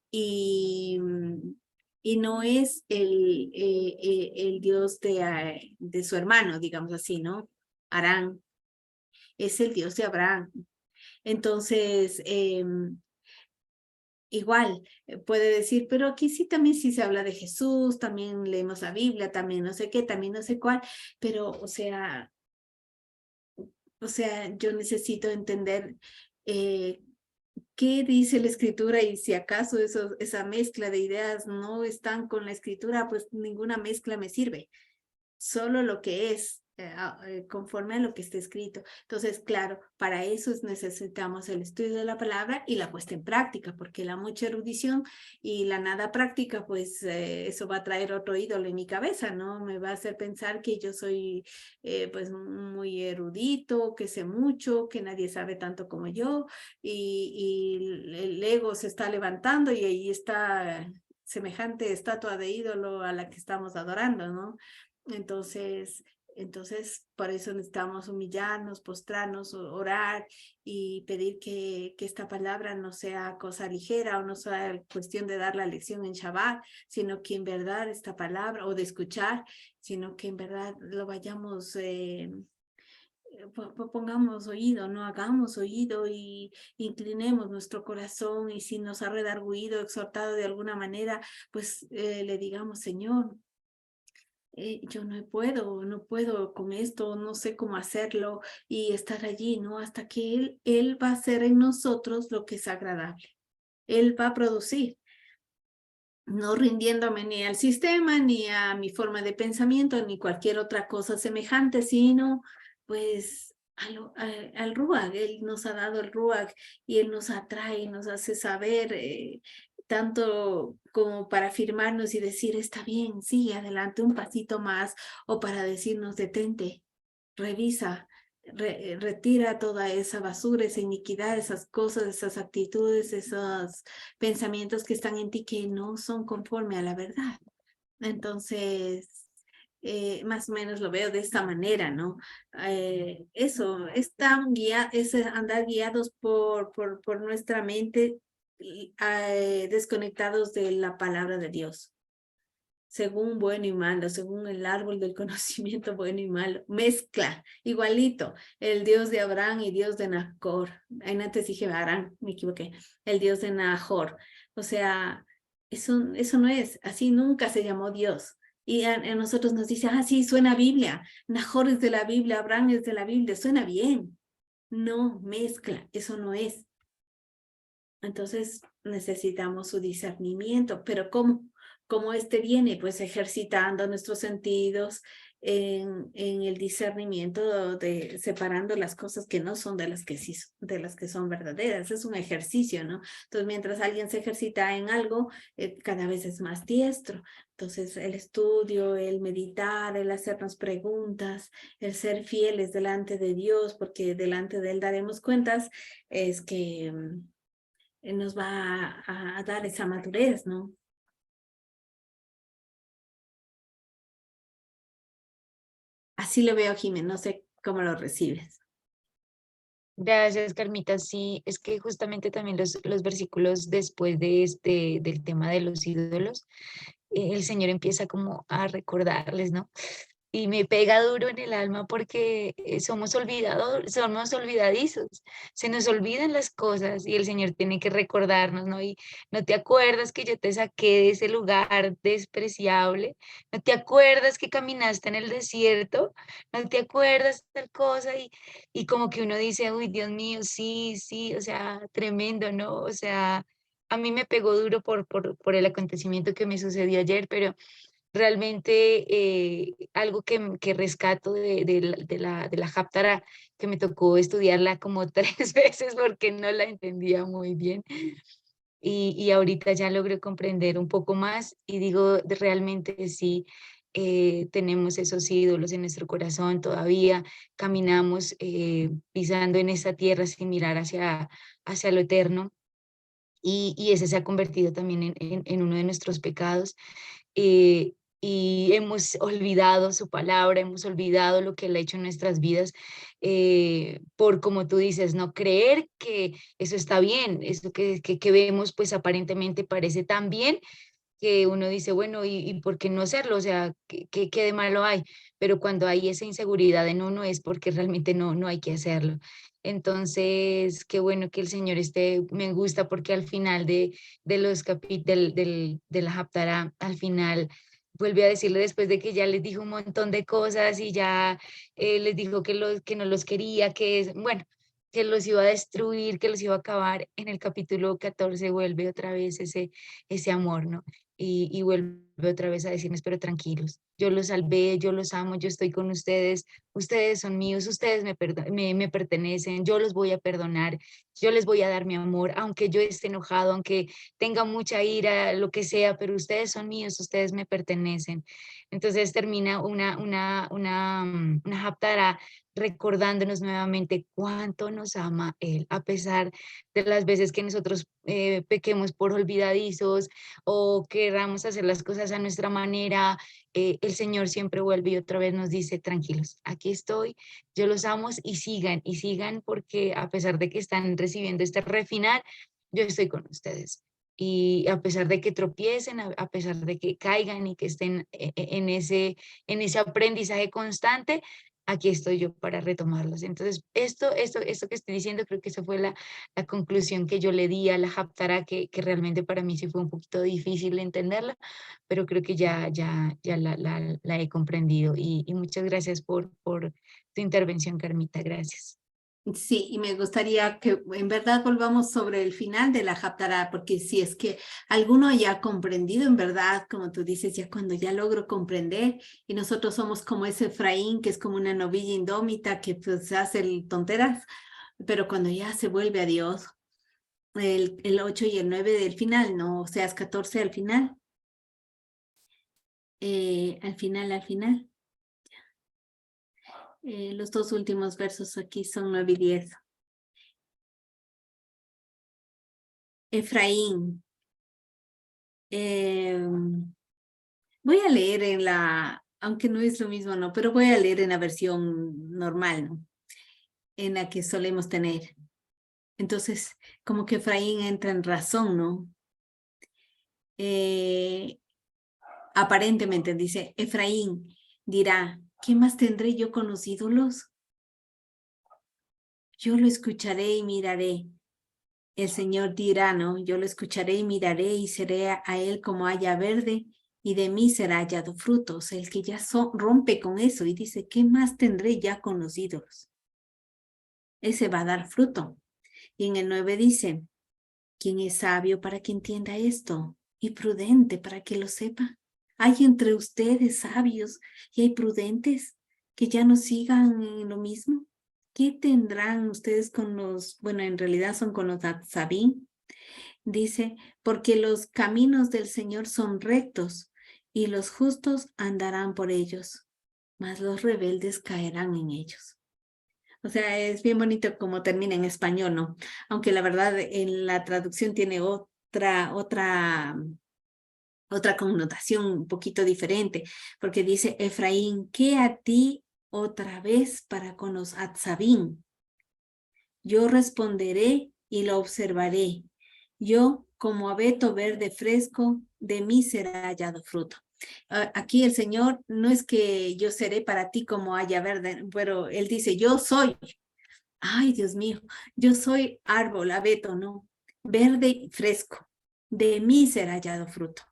y no es el Dios de su hermano, digamos así, ¿no? Arán, es el Dios de Abraham. Entonces, igual, puede decir, pero aquí sí también sí se habla de Jesús, también leemos la Biblia, también no sé qué, también no sé cuál, pero, o sea, yo necesito entender qué dice la escritura y si acaso esa mezcla de ideas no están con la escritura, pues ninguna mezcla me sirve. Solo lo que es conforme a lo que está escrito. Entonces, claro, para eso necesitamos el estudio de la palabra y la puesta en práctica, porque la mucha erudición y la nada práctica, pues eso va a traer otro ídolo en mi cabeza, ¿no? Me va a hacer pensar que yo soy pues muy erudito, que sé mucho, que nadie sabe tanto como yo, y el ego se está levantando y ahí está semejante estatua de ídolo a la que estamos adorando, ¿no? Entonces, Entonces, por eso necesitamos humillarnos, postrarnos, orar y pedir que esta palabra no sea cosa ligera o no sea cuestión de dar la lección en Shabbat, sino que en verdad esta palabra, o de escuchar, sino que en verdad lo vayamos, pongamos oído, no hagamos oído y inclinemos nuestro corazón, y si nos ha redarguido, exhortado de alguna manera, pues le digamos, Señor, yo no puedo con esto, no sé cómo hacerlo, y estar allí, ¿no? Hasta que Él va a hacer en nosotros lo que es agradable. Él va a producir, no rindiéndome ni al sistema, ni a mi forma de pensamiento, ni cualquier otra cosa semejante, sino pues al Ruach. Él nos ha dado el Ruach y Él nos atrae y nos hace saber, tanto como para afirmarnos y decir, está bien, sigue adelante un pasito más, o para decirnos, detente, revisa, retira toda esa basura, esa iniquidad, esas cosas, esas actitudes, esos pensamientos que están en ti que no son conforme a la verdad. Entonces, más o menos lo veo de esta manera, ¿no? Eso, es andar guiados por nuestra mente, desconectados de la palabra de Dios, según bueno y malo, según el árbol del conocimiento bueno y malo, mezcla, igualito, el Dios de Abraham y Dios de Nacor. Antes dije Abraham, me equivoqué, el Dios de Nahor. O sea, eso no es, así nunca se llamó Dios. Y a nosotros nos dice, sí, suena Biblia, Nahor es de la Biblia, Abraham es de la Biblia, suena bien. No, mezcla, eso no es. Entonces necesitamos su discernimiento, pero ¿cómo este viene? Pues ejercitando nuestros sentidos en el discernimiento, separando las cosas que no son de las que sí, de las que son verdaderas. Es un ejercicio, ¿no? Entonces, mientras alguien se ejercita en algo, cada vez es más diestro. Entonces, el estudio, el meditar, el hacernos preguntas, el ser fieles delante de Dios, porque delante de Él daremos cuentas, es que nos va a dar esa madurez, ¿no? Así lo veo, Jimena, no sé cómo lo recibes. Gracias, Carmita. Sí, es que justamente también los versículos después del tema de los ídolos, el Señor empieza como a recordarles, ¿no? Y me pega duro en el alma porque somos somos olvidadizos, se nos olvidan las cosas y el Señor tiene que recordarnos, ¿no? Y no te acuerdas que yo te saqué de ese lugar despreciable, no te acuerdas que caminaste en el desierto, no te acuerdas tal cosa y como que uno dice, uy, Dios mío, sí, sí, o sea, tremendo, ¿no? O sea, a mí me pegó duro por el acontecimiento que me sucedió ayer, pero realmente algo que rescato de la Haftarah, que me tocó estudiarla como 3 veces porque no la entendía muy bien. Y ahorita ya logré comprender un poco más y digo, realmente sí, tenemos esos ídolos en nuestro corazón todavía, caminamos pisando en esa tierra sin mirar hacia lo eterno. Y ese se ha convertido también en uno de nuestros pecados. eh, y hemos olvidado su palabra, hemos olvidado lo que Él ha hecho en nuestras vidas, por, como tú dices, no creer que eso está bien, eso que vemos pues aparentemente parece tan bien, que uno dice, bueno, ¿y por qué no hacerlo? O sea, ¿qué de malo hay? Pero cuando hay esa inseguridad en uno es porque realmente no hay que hacerlo. Entonces, qué bueno que el Señor me gusta porque al final de los capítulos de la Haftarah, al final vuelve a decirle después de que ya les dijo un montón de cosas y ya les dijo que no los quería, bueno, que los iba a destruir, que los iba a acabar. En el capítulo 14 vuelve otra vez ese amor, ¿no? Y vuelve otra vez a decirnos, pero tranquilos, yo los salvé, yo los amo, yo estoy con ustedes son míos, ustedes me pertenecen, yo los voy a perdonar, yo les voy a dar mi amor, aunque yo esté enojado, aunque tenga mucha ira, lo que sea, pero ustedes son míos, ustedes me pertenecen. Entonces termina una Haftarah recordándonos nuevamente cuánto nos ama Él, a pesar de las veces que nosotros pequemos por olvidadizos o queramos hacer las cosas quizás a nuestra manera, el Señor siempre vuelve y otra vez nos dice, tranquilos, aquí estoy, yo los amo y sigan porque a pesar de que están recibiendo este refinar, yo estoy con ustedes. Y a pesar de que tropiecen, a pesar de que caigan y que estén en ese aprendizaje constante, aquí estoy yo para retomarlos. Entonces, esto que estoy diciendo, creo que esa fue la conclusión que yo le di a la Haftará, que realmente para mí sí fue un poquito difícil de entenderla, pero creo que ya la he comprendido. Y muchas gracias por tu intervención, Carmita. Gracias. Sí, y me gustaría que en verdad volvamos sobre el final de la Haftará, porque si es que alguno ya ha comprendido en verdad, como tú dices, ya cuando ya logro comprender, y nosotros somos como ese Efraín, que es como una novilla indómita que pues hace tonteras, pero cuando ya se vuelve a Dios, el 8 y el 9 del final, ¿no? O sea, es 14 al final. Al final. Los dos últimos versos aquí son 9 y 10. Efraín. Voy a leer aunque no es lo mismo, no, pero voy a leer en la versión normal, ¿no? En la que solemos tener. Entonces, como que Efraín entra en razón, ¿no? Aparentemente dice, Efraín dirá, ¿qué más tendré yo con los ídolos? Yo lo escucharé y miraré. El Señor dirá, ¿no? Yo lo escucharé y miraré y seré a él como haya verde y de mí será hallado fruto. O sea, el que ya rompe con eso y dice, ¿qué más tendré ya con los ídolos? Ese va a dar fruto. Y en el 9 dice, ¿quién es sabio para que entienda esto? Y prudente para que lo sepa. Hay entre ustedes sabios y hay prudentes que ya no sigan en lo mismo. ¿Qué tendrán ustedes con bueno, en realidad son con los Atzabim? Dice, porque los caminos del Señor son rectos y los justos andarán por ellos, mas los rebeldes caerán en ellos. O sea, es bien bonito como termina en español, ¿no? Aunque la verdad en la traducción tiene otra connotación un poquito diferente, porque dice, Efraín, ¿qué a ti otra vez para con los Atzabim? Yo responderé y lo observaré. Yo, como abeto verde fresco, de mí será hallado fruto. Aquí el Señor no es que yo seré para ti como haya verde, pero Él dice, yo soy. Ay, Dios mío, yo soy árbol, abeto, ¿no? Verde y fresco. De mí será hallado fruto.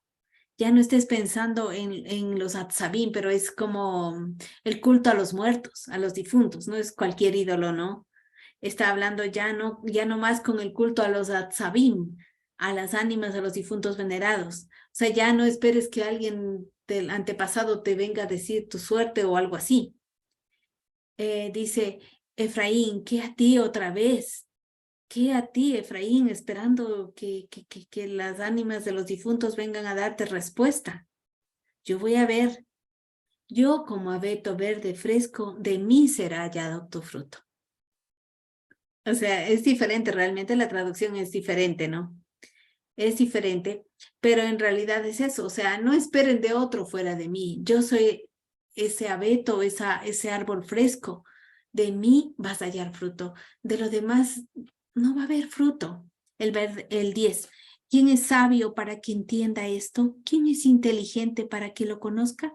Ya no estés pensando en los atzabim, pero es como el culto a los muertos, a los difuntos, no es cualquier ídolo, ¿no? Está hablando ya no más con el culto a los atzabim, a las ánimas, a los difuntos venerados. O sea, ya no esperes que alguien del antepasado te venga a decir tu suerte o algo así. Dice, Efraín, ¿qué a ti otra vez? ¿Qué a ti, Efraín, esperando que las ánimas de los difuntos vengan a darte respuesta? Yo voy a ver, yo como abeto verde fresco, de mí será hallado tu fruto. O sea, es diferente, realmente la traducción es diferente, ¿no? Es diferente, pero en realidad es eso, o sea, no esperen de otro fuera de mí. Yo soy ese abeto, ese árbol fresco. De mí vas a hallar fruto. De lo demás no va a haber fruto. El 10. ¿Quién es sabio para que entienda esto? ¿Quién es inteligente para que lo conozca?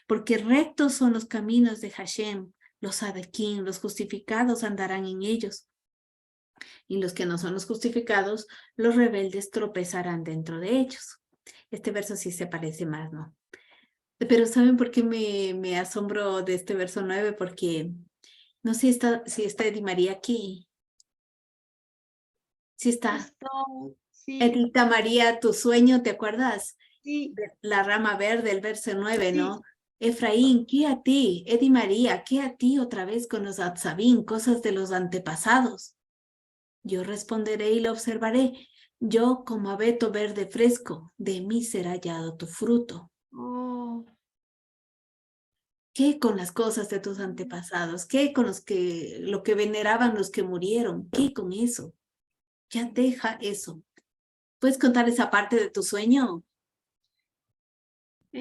Porque rectos son los caminos de Hashem, los sadequín, los justificados andarán en ellos. Y los que no son los justificados, los rebeldes tropezarán dentro de ellos. Este verso sí se parece más, ¿no? Pero ¿saben por qué me asombro de este verso 9? Porque no sé si está Edi María aquí. Sí está. Sí, Edita María, tu sueño, ¿te acuerdas? sí. La rama verde, el verso 9, Sí. ¿no? Efraín, ¿qué a ti? Edi María, ¿qué a ti otra vez con los atzabín, cosas de los antepasados? Yo responderé y lo observaré. Yo, como abeto verde fresco, de mí será hallado tu fruto. Oh, ¿Qué con las cosas de tus antepasados? ¿Qué con lo que veneraban los que murieron? ¿Qué con eso? Ya deja eso. ¿Puedes contar esa parte de tu sueño? A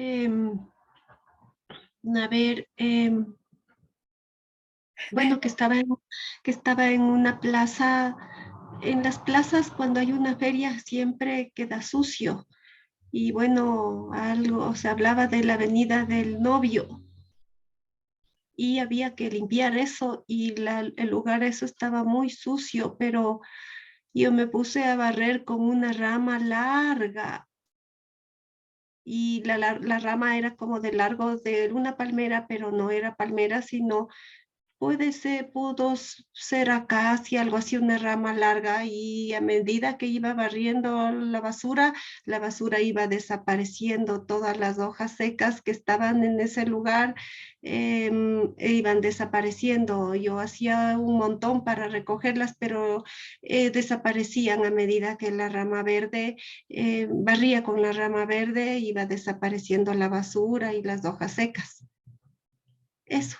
ver, bueno, que estaba en una plaza. En las plazas, cuando hay una feria, siempre queda sucio. Y bueno, algo se hablaba de la avenida del novio y había que limpiar eso y el lugar eso estaba muy sucio, pero yo me puse a barrer con una rama larga y la rama era como de largo de una palmera, pero no era palmera, sino pudo ser acacia, algo así, una rama larga, y a medida que iba barriendo la basura iba desapareciendo, todas las hojas secas que estaban en ese lugar iban desapareciendo. Yo hacía un montón para recogerlas, pero desaparecían a medida que la rama verde, barría con la rama verde, iba desapareciendo la basura y las hojas secas. Eso.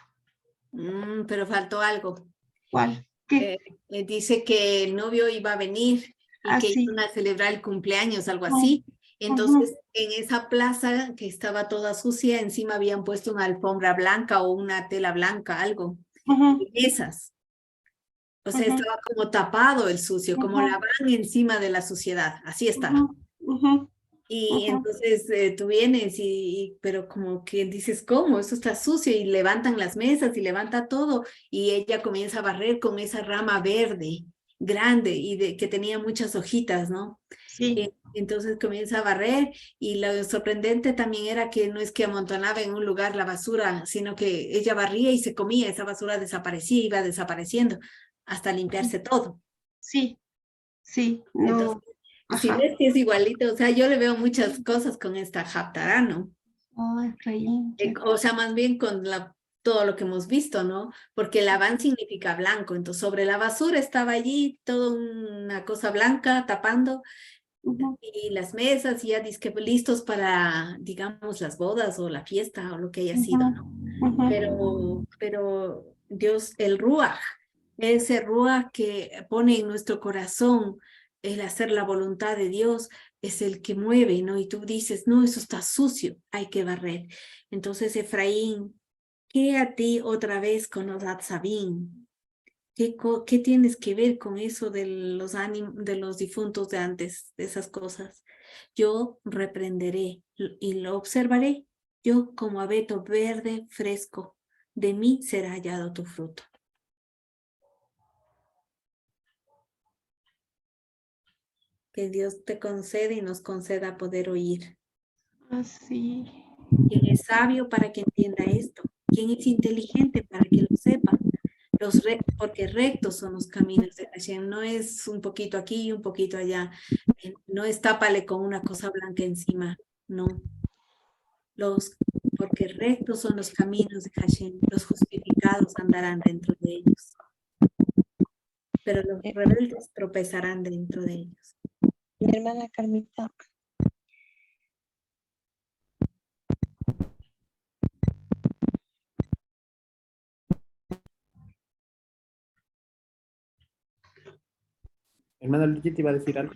Pero faltó algo. ¿Cuál? ¿Qué? Dice que el novio iba a venir y que Sí. iban a celebrar el cumpleaños, algo así. Entonces, en esa plaza que estaba toda sucia, encima habían puesto una alfombra blanca o una tela blanca, algo. Esas. O sea, estaba como tapado el sucio, como la van encima de la suciedad. Así está. Y entonces tú vienes pero como que dices, ¿cómo? Eso está sucio, y levantan las mesas y levanta todo, y ella comienza a barrer con esa rama verde, grande, y que tenía muchas hojitas, ¿no? Sí. Entonces comienza a barrer, y lo sorprendente también era que no es que amontonaba en un lugar la basura, sino que ella barría y se comía, esa basura desaparecía, iba desapareciendo, hasta limpiarse todo. Sí, sí, no. Entonces, si ves que es igualito, o sea, yo le veo muchas cosas con esta Haftarah, ¿no? Ay, O sea, más bien con todo lo que hemos visto, ¿no? Porque el Labán significa blanco, entonces sobre la basura estaba allí toda una cosa blanca tapando, y las mesas ya disque listos para, digamos, las bodas o la fiesta o lo que haya sido, ¿no? Pero Dios, el Ruach, ese Ruach que pone en nuestro corazón el hacer la voluntad de Dios, es el que mueve, ¿no? Y tú dices, no, eso está sucio, hay que barrer. Entonces, Efraín, ¿qué a ti otra vez con los Atzabín? ¿Qué tienes que ver con eso de de los difuntos de antes, de esas cosas? Yo reprenderé y lo observaré, yo como abeto verde fresco, de mí será hallado tu fruto. Que Dios te conceda y nos conceda poder oír. Así. ¿Quién es sabio para que entienda esto? ¿Quién es inteligente para que lo sepa? Porque rectos son los caminos de Hashem, no es un poquito aquí y un poquito allá, no es tápale con una cosa blanca encima, no. Porque rectos son los caminos de Hashem, los justificados andarán dentro de ellos, pero los rebeldes tropezarán dentro de ellos. Mi hermana Carmita. Hermana Luigi, te iba a decir algo.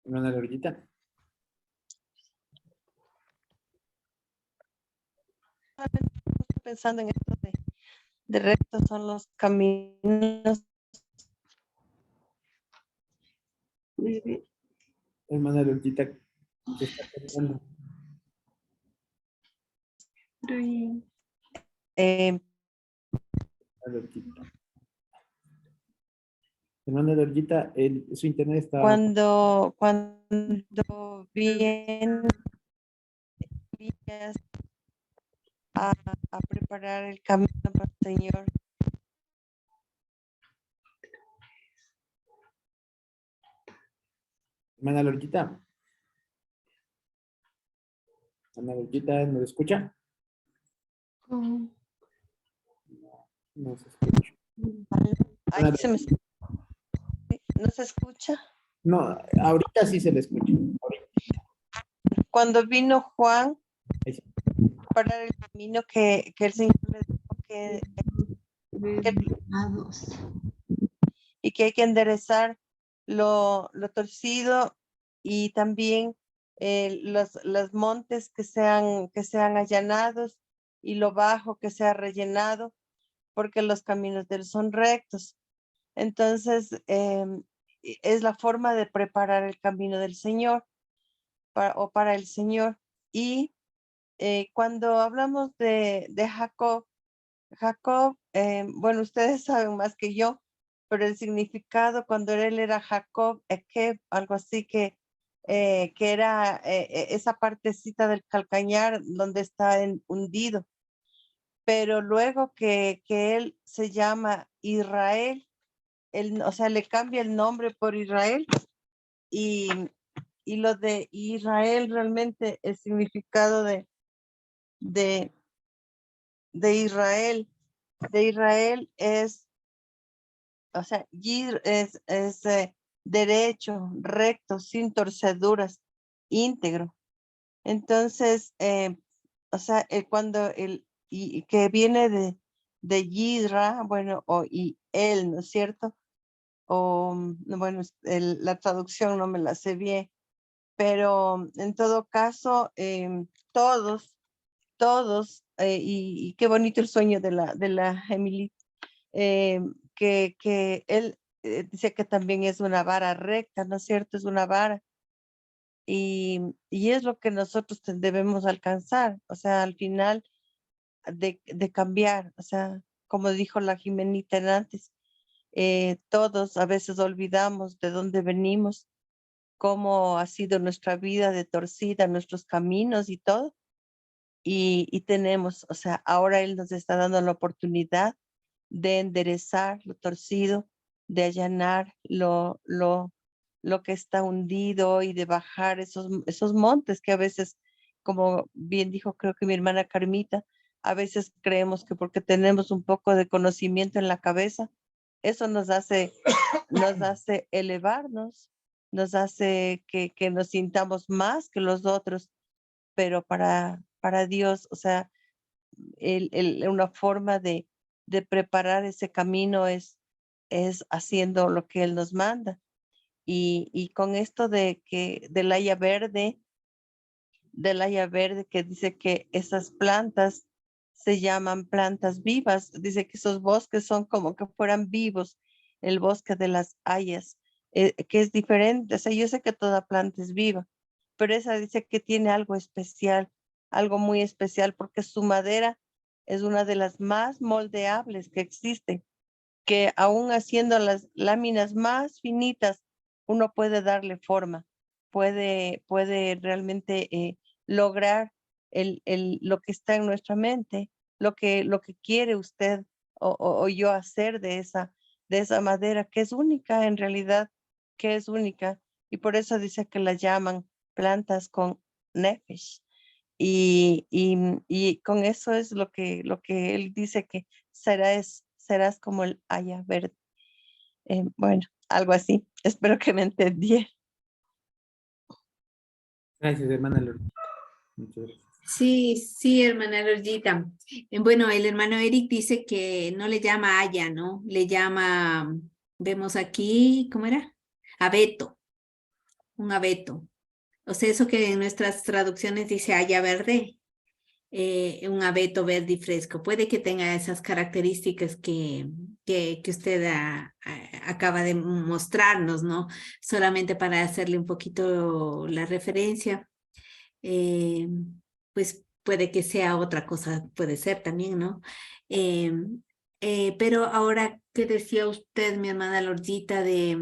Hermana Lorillita. Estoy pensando en esto de rectos son los caminos. Hermana Lorillita, ¿qué está pensando? Hermana Lorillita, su internet está... Cuando vienes a preparar el camino para el Señor. Hermana Lorillita. Hermana Lorillita, ¿nos escucha? No se escucha. Ahí ¿no se escucha? No, ahorita sí se le escucha. Cuando vino Juan Ahí sí. para el camino que el Señor le dijo que y que hay que enderezar lo torcido y también los montes que sean allanados y lo bajo que sea rellenado, porque los caminos de él son rectos. Entonces, es la forma de preparar el camino del Señor para el Señor. Y cuando hablamos de Jacob, bueno, ustedes saben más que yo, pero el significado cuando él era Jacob, Ekeb, algo así que era esa partecita del calcañar donde está hundido. Pero luego que él se llama Israel, o sea, le cambia el nombre por Israel y lo de Israel realmente el significado de Israel es, o sea, Yir es derecho, recto, sin torceduras, íntegro. Entonces, o sea, cuando y que viene de Yisra, bueno, y él, ¿no es cierto? O, bueno, la traducción no me la sé bien, pero en todo caso, todos, y qué bonito el sueño de la Emily, que él dice que también es una vara recta, ¿no es cierto? Es una vara. Y es lo que nosotros debemos alcanzar, o sea, al final de cambiar, o sea, como dijo la Jimenita antes, todos a veces olvidamos de dónde venimos, cómo ha sido nuestra vida de torcida, nuestros caminos y todo. Y tenemos, o sea, ahora Él nos está dando la oportunidad de enderezar lo torcido, de allanar lo que está hundido y de bajar esos montes que a veces, como bien dijo, creo que mi hermana Carmita, a veces creemos que porque tenemos un poco de conocimiento en la cabeza, eso nos hace elevarnos, nos hace que nos sintamos más que los otros, pero para Dios, o sea, una forma de preparar ese camino es haciendo lo que Él nos manda. Y con esto del haya verde que dice que esas plantas se llaman plantas vivas, dice que esos bosques son como que fueran vivos, el bosque de las hayas, que es diferente, o sea, yo sé que toda planta es viva, pero esa dice que tiene algo especial, algo muy especial, porque su madera es una de las más moldeables que existen, que aún haciendo las láminas más finitas, uno puede darle forma, puede realmente lograr lo que está en nuestra mente, lo que quiere usted o yo hacer de esa madera, que es única en realidad, que es única. Y por eso dice que la llaman plantas con nefesh. Y con eso es lo que él dice que serás como el haya verde. Bueno, algo así. Espero que me entendí. Gracias, hermana Lourdes. Muchas gracias. Sí, sí, hermana Lorgita. Bueno, el hermano Eric dice que no le llama haya, ¿no? Le llama, vemos aquí, ¿cómo era? Abeto, un abeto. O sea, eso que en nuestras traducciones dice haya verde, un abeto verde y fresco. Puede que tenga esas características que usted acaba de mostrarnos, ¿no? Solamente para hacerle un poquito la referencia. Pues puede que sea otra cosa, puede ser también, ¿no? Pero ahora, ¿qué decía usted, mi hermana Lorgita, de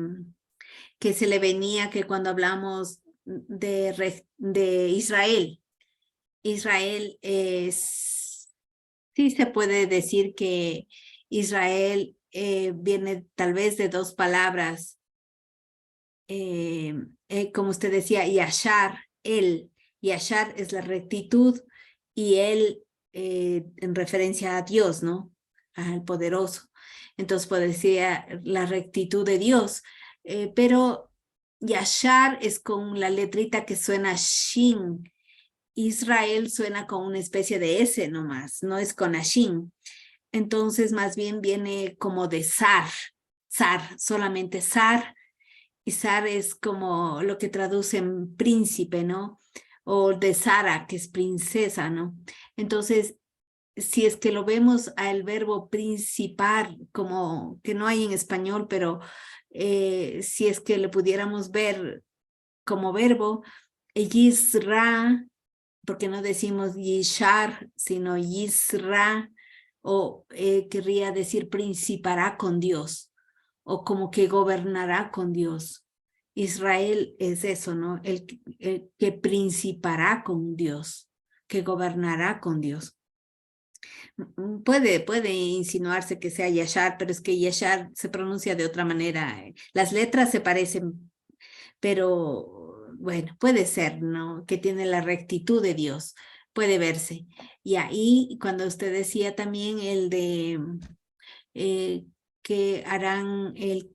que se le venía que cuando hablamos de Israel, Israel es, sí se puede decir que Israel viene tal vez de dos palabras, como usted decía, Yashar, él. Yashar es la rectitud y él en referencia a Dios, ¿no? Al poderoso. Entonces puede decir la rectitud de Dios, pero Yashar es con la letrita que suena Shin. Israel suena con una especie de S nomás, no es con Ashin. entonces más bien viene como de zar, solamente zar, y zar es como lo que traducen príncipe, ¿no? O de Sara, que es princesa, ¿no? Entonces, si es que lo vemos al verbo principar, como que no hay en español, pero si es que lo pudiéramos ver como verbo, Yisra, porque no decimos Yishar, sino Yisra, o querría decir principará con Dios, o como que gobernará con Dios. Israel es eso, ¿no? El que principará con Dios, que gobernará con Dios. Puede insinuarse que sea Yashar, pero es que Yashar se pronuncia de otra manera. Las letras se parecen, pero bueno, puede ser, ¿no? Que tiene la rectitud de Dios, puede verse. Y ahí, cuando usted decía también el de que harán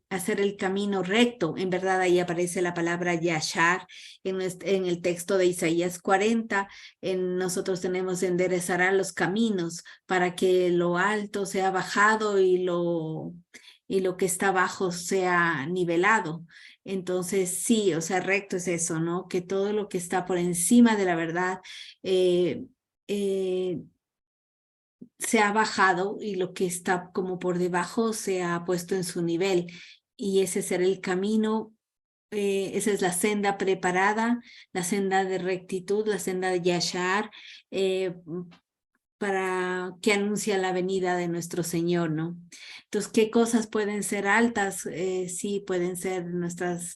hacer el camino recto, en verdad ahí aparece la palabra Yashar en el texto de Isaías 40, nosotros tenemos enderezará los caminos para que lo alto sea bajado y lo que está abajo sea nivelado. Entonces, sí, o sea, recto es eso, ¿no? Que todo lo que está por encima de la verdad se ha bajado y lo que está como por debajo se ha puesto en su nivel. Y ese será el camino, esa es la senda preparada, la senda de rectitud, la senda de Yashar, para que anuncia la venida de nuestro Señor, ¿no? Entonces, ¿qué cosas pueden ser altas? Sí, pueden ser nuestras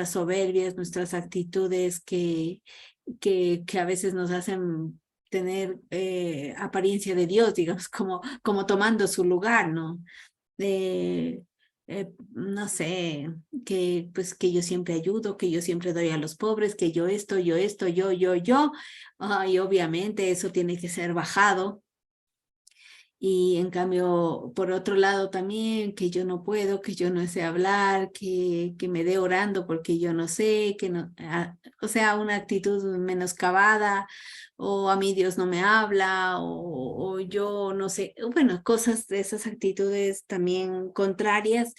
soberbias, nuestras actitudes que a veces nos hacen tener apariencia de Dios, digamos, como tomando su lugar, ¿no? No sé, que yo siempre ayudo, que yo siempre doy a los pobres, que yo esto, yo, y obviamente eso tiene que ser bajado. Y en cambio, por otro lado también, que yo no puedo, que yo no sé hablar, que me dé orando porque yo no sé, que no, o sea, una actitud menoscabada, o a mí Dios no me habla, o yo no sé, bueno, cosas de esas actitudes también contrarias,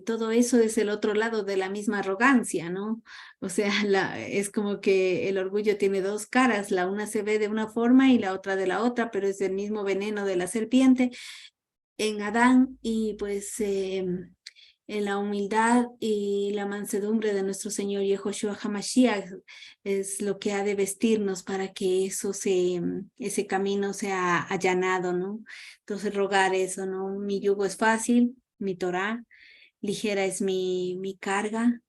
todo eso es el otro lado de la misma arrogancia, ¿no? O sea, es como que el orgullo tiene dos caras, la una se ve de una forma y la otra de la otra, pero es el mismo veneno de la serpiente en Adán y pues en la humildad y la mansedumbre de nuestro Señor Yehoshua HaMashiach es lo que ha de vestirnos para que ese camino sea allanado, ¿no? Entonces rogar eso, ¿no? Mi yugo es fácil, mi Torah, ligera es mi carga.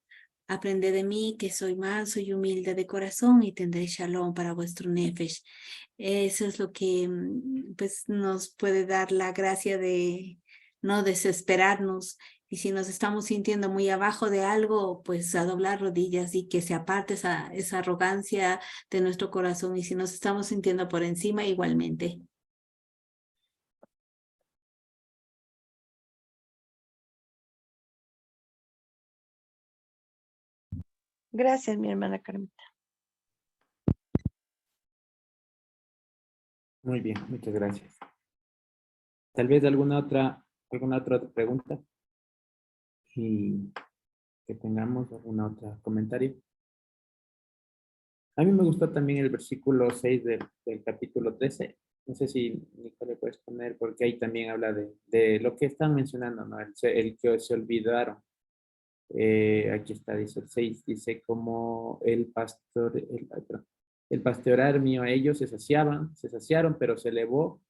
Aprended de mí que soy manso y humilde de corazón y tendré shalom para vuestro nefesh. Eso es lo que pues nos puede dar la gracia de no desesperarnos. Y si nos estamos sintiendo muy abajo de algo, pues a doblar rodillas y que se aparte esa arrogancia de nuestro corazón. Y si nos estamos sintiendo por encima, igualmente. Gracias, mi hermana Carmita. Muy bien, muchas gracias. Tal vez alguna otra pregunta y que tengamos alguna otra comentario. A mí me gustó también el versículo 6 del capítulo 13. No sé si, Nico, le puedes poner, porque ahí también habla de lo que están mencionando, ¿no? El que se olvidaron. Aquí está, dice el 6, dice como el pastorear mío a ellos se saciaron, pero se elevó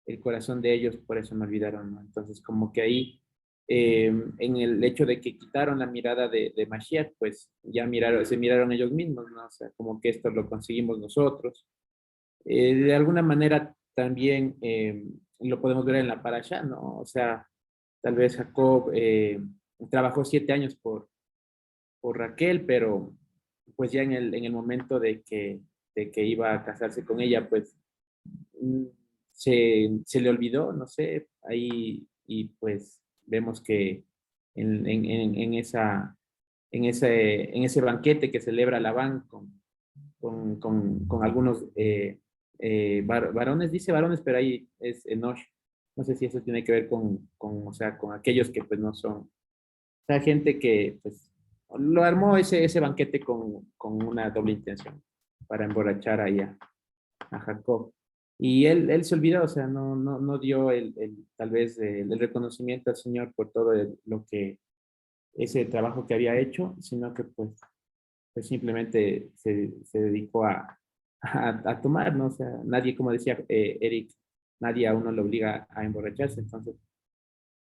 el corazón de ellos, por eso me olvidaron, ¿no? Entonces, como que ahí, en el hecho de que quitaron la mirada de Mashiach, pues ya se miraron ellos mismos, ¿no? O sea, como que esto lo conseguimos nosotros. De alguna manera también lo podemos ver en la parasha, ¿no? O sea, tal vez Jacob trabajó 7 años por Raquel, pero pues ya en el momento de que iba a casarse con ella, pues se le olvidó, no sé, ahí, y pues vemos que en ese banquete que celebra Labán con algunos varones, dice varones, pero ahí es Enosh, No sé si eso tiene que ver o sea, con aquellos que pues no son, o sea, gente que pues lo armó ese banquete con una doble intención, para emborrachar ahí a Jacob. Y él se olvidó, o sea, no dio tal vez el reconocimiento al Señor por todo lo que, ese trabajo que había hecho, sino que pues simplemente se dedicó a tomar, ¿no? O sea, nadie, como decía Eric, nadie a uno le obliga a emborracharse, entonces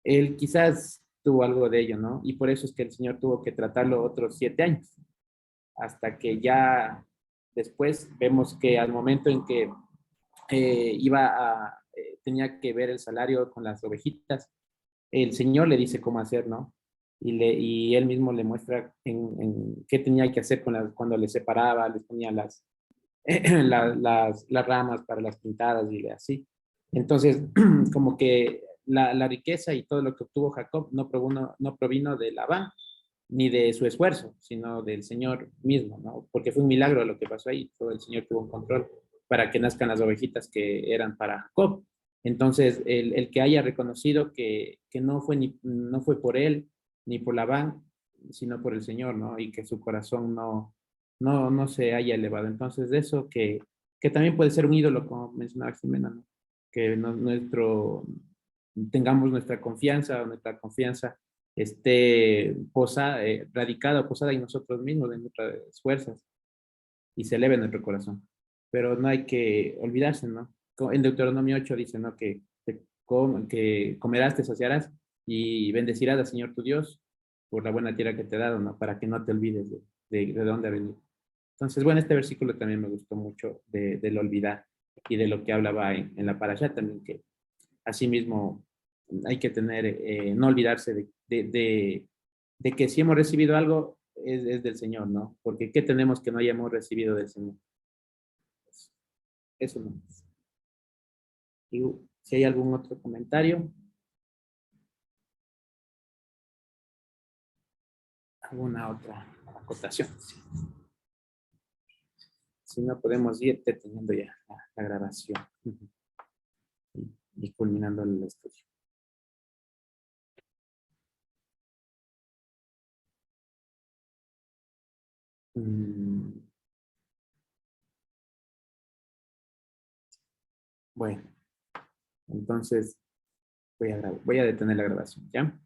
él quizás tuvo algo de ello, ¿no? Y por eso es que el Señor tuvo que tratarlo otros 7 años, hasta que ya después vemos que al momento en que tenía que ver el salario con las ovejitas, el Señor le dice cómo hacer, ¿no? Y él mismo le muestra en qué tenía que hacer cuando le separaba, les ponía las ramas para las pintadas y así. Entonces, como que la riqueza y todo lo que obtuvo Jacob no provino de Labán ni de su esfuerzo, sino del Señor mismo, ¿no? Porque fue un milagro lo que pasó ahí, todo el Señor tuvo un control para que nazcan las ovejitas que eran para Jacob. Entonces, el que haya reconocido que no fue por él ni por Labán, sino por el Señor, ¿no? Y que su corazón no se haya elevado. Entonces, de eso que también puede ser un ídolo, como mencionaba Ximena, ¿no? Que tengamos nuestra confianza esté radicada o posada en nosotros mismos, en nuestras fuerzas, y se eleve nuestro corazón. Pero no hay que olvidarse, ¿no? En Deuteronomio 8 dice, ¿no? Que comerás, te saciarás y bendecirás al Señor tu Dios por la buena tierra que te ha dado, ¿no? Para que no te olvides de dónde ha venido. Entonces, bueno, este versículo también me gustó mucho del olvidar y de lo que hablaba en la parasha también, que asimismo hay que no olvidarse de que si hemos recibido algo es del Señor, ¿no? Porque ¿qué tenemos que no hayamos recibido del Señor? Eso no es. Y si hay algún otro comentario, alguna otra acotación. Sí. Si no, podemos ir deteniendo ya la grabación y culminando el estudio. Bueno, entonces voy a detener la grabación, ¿ya?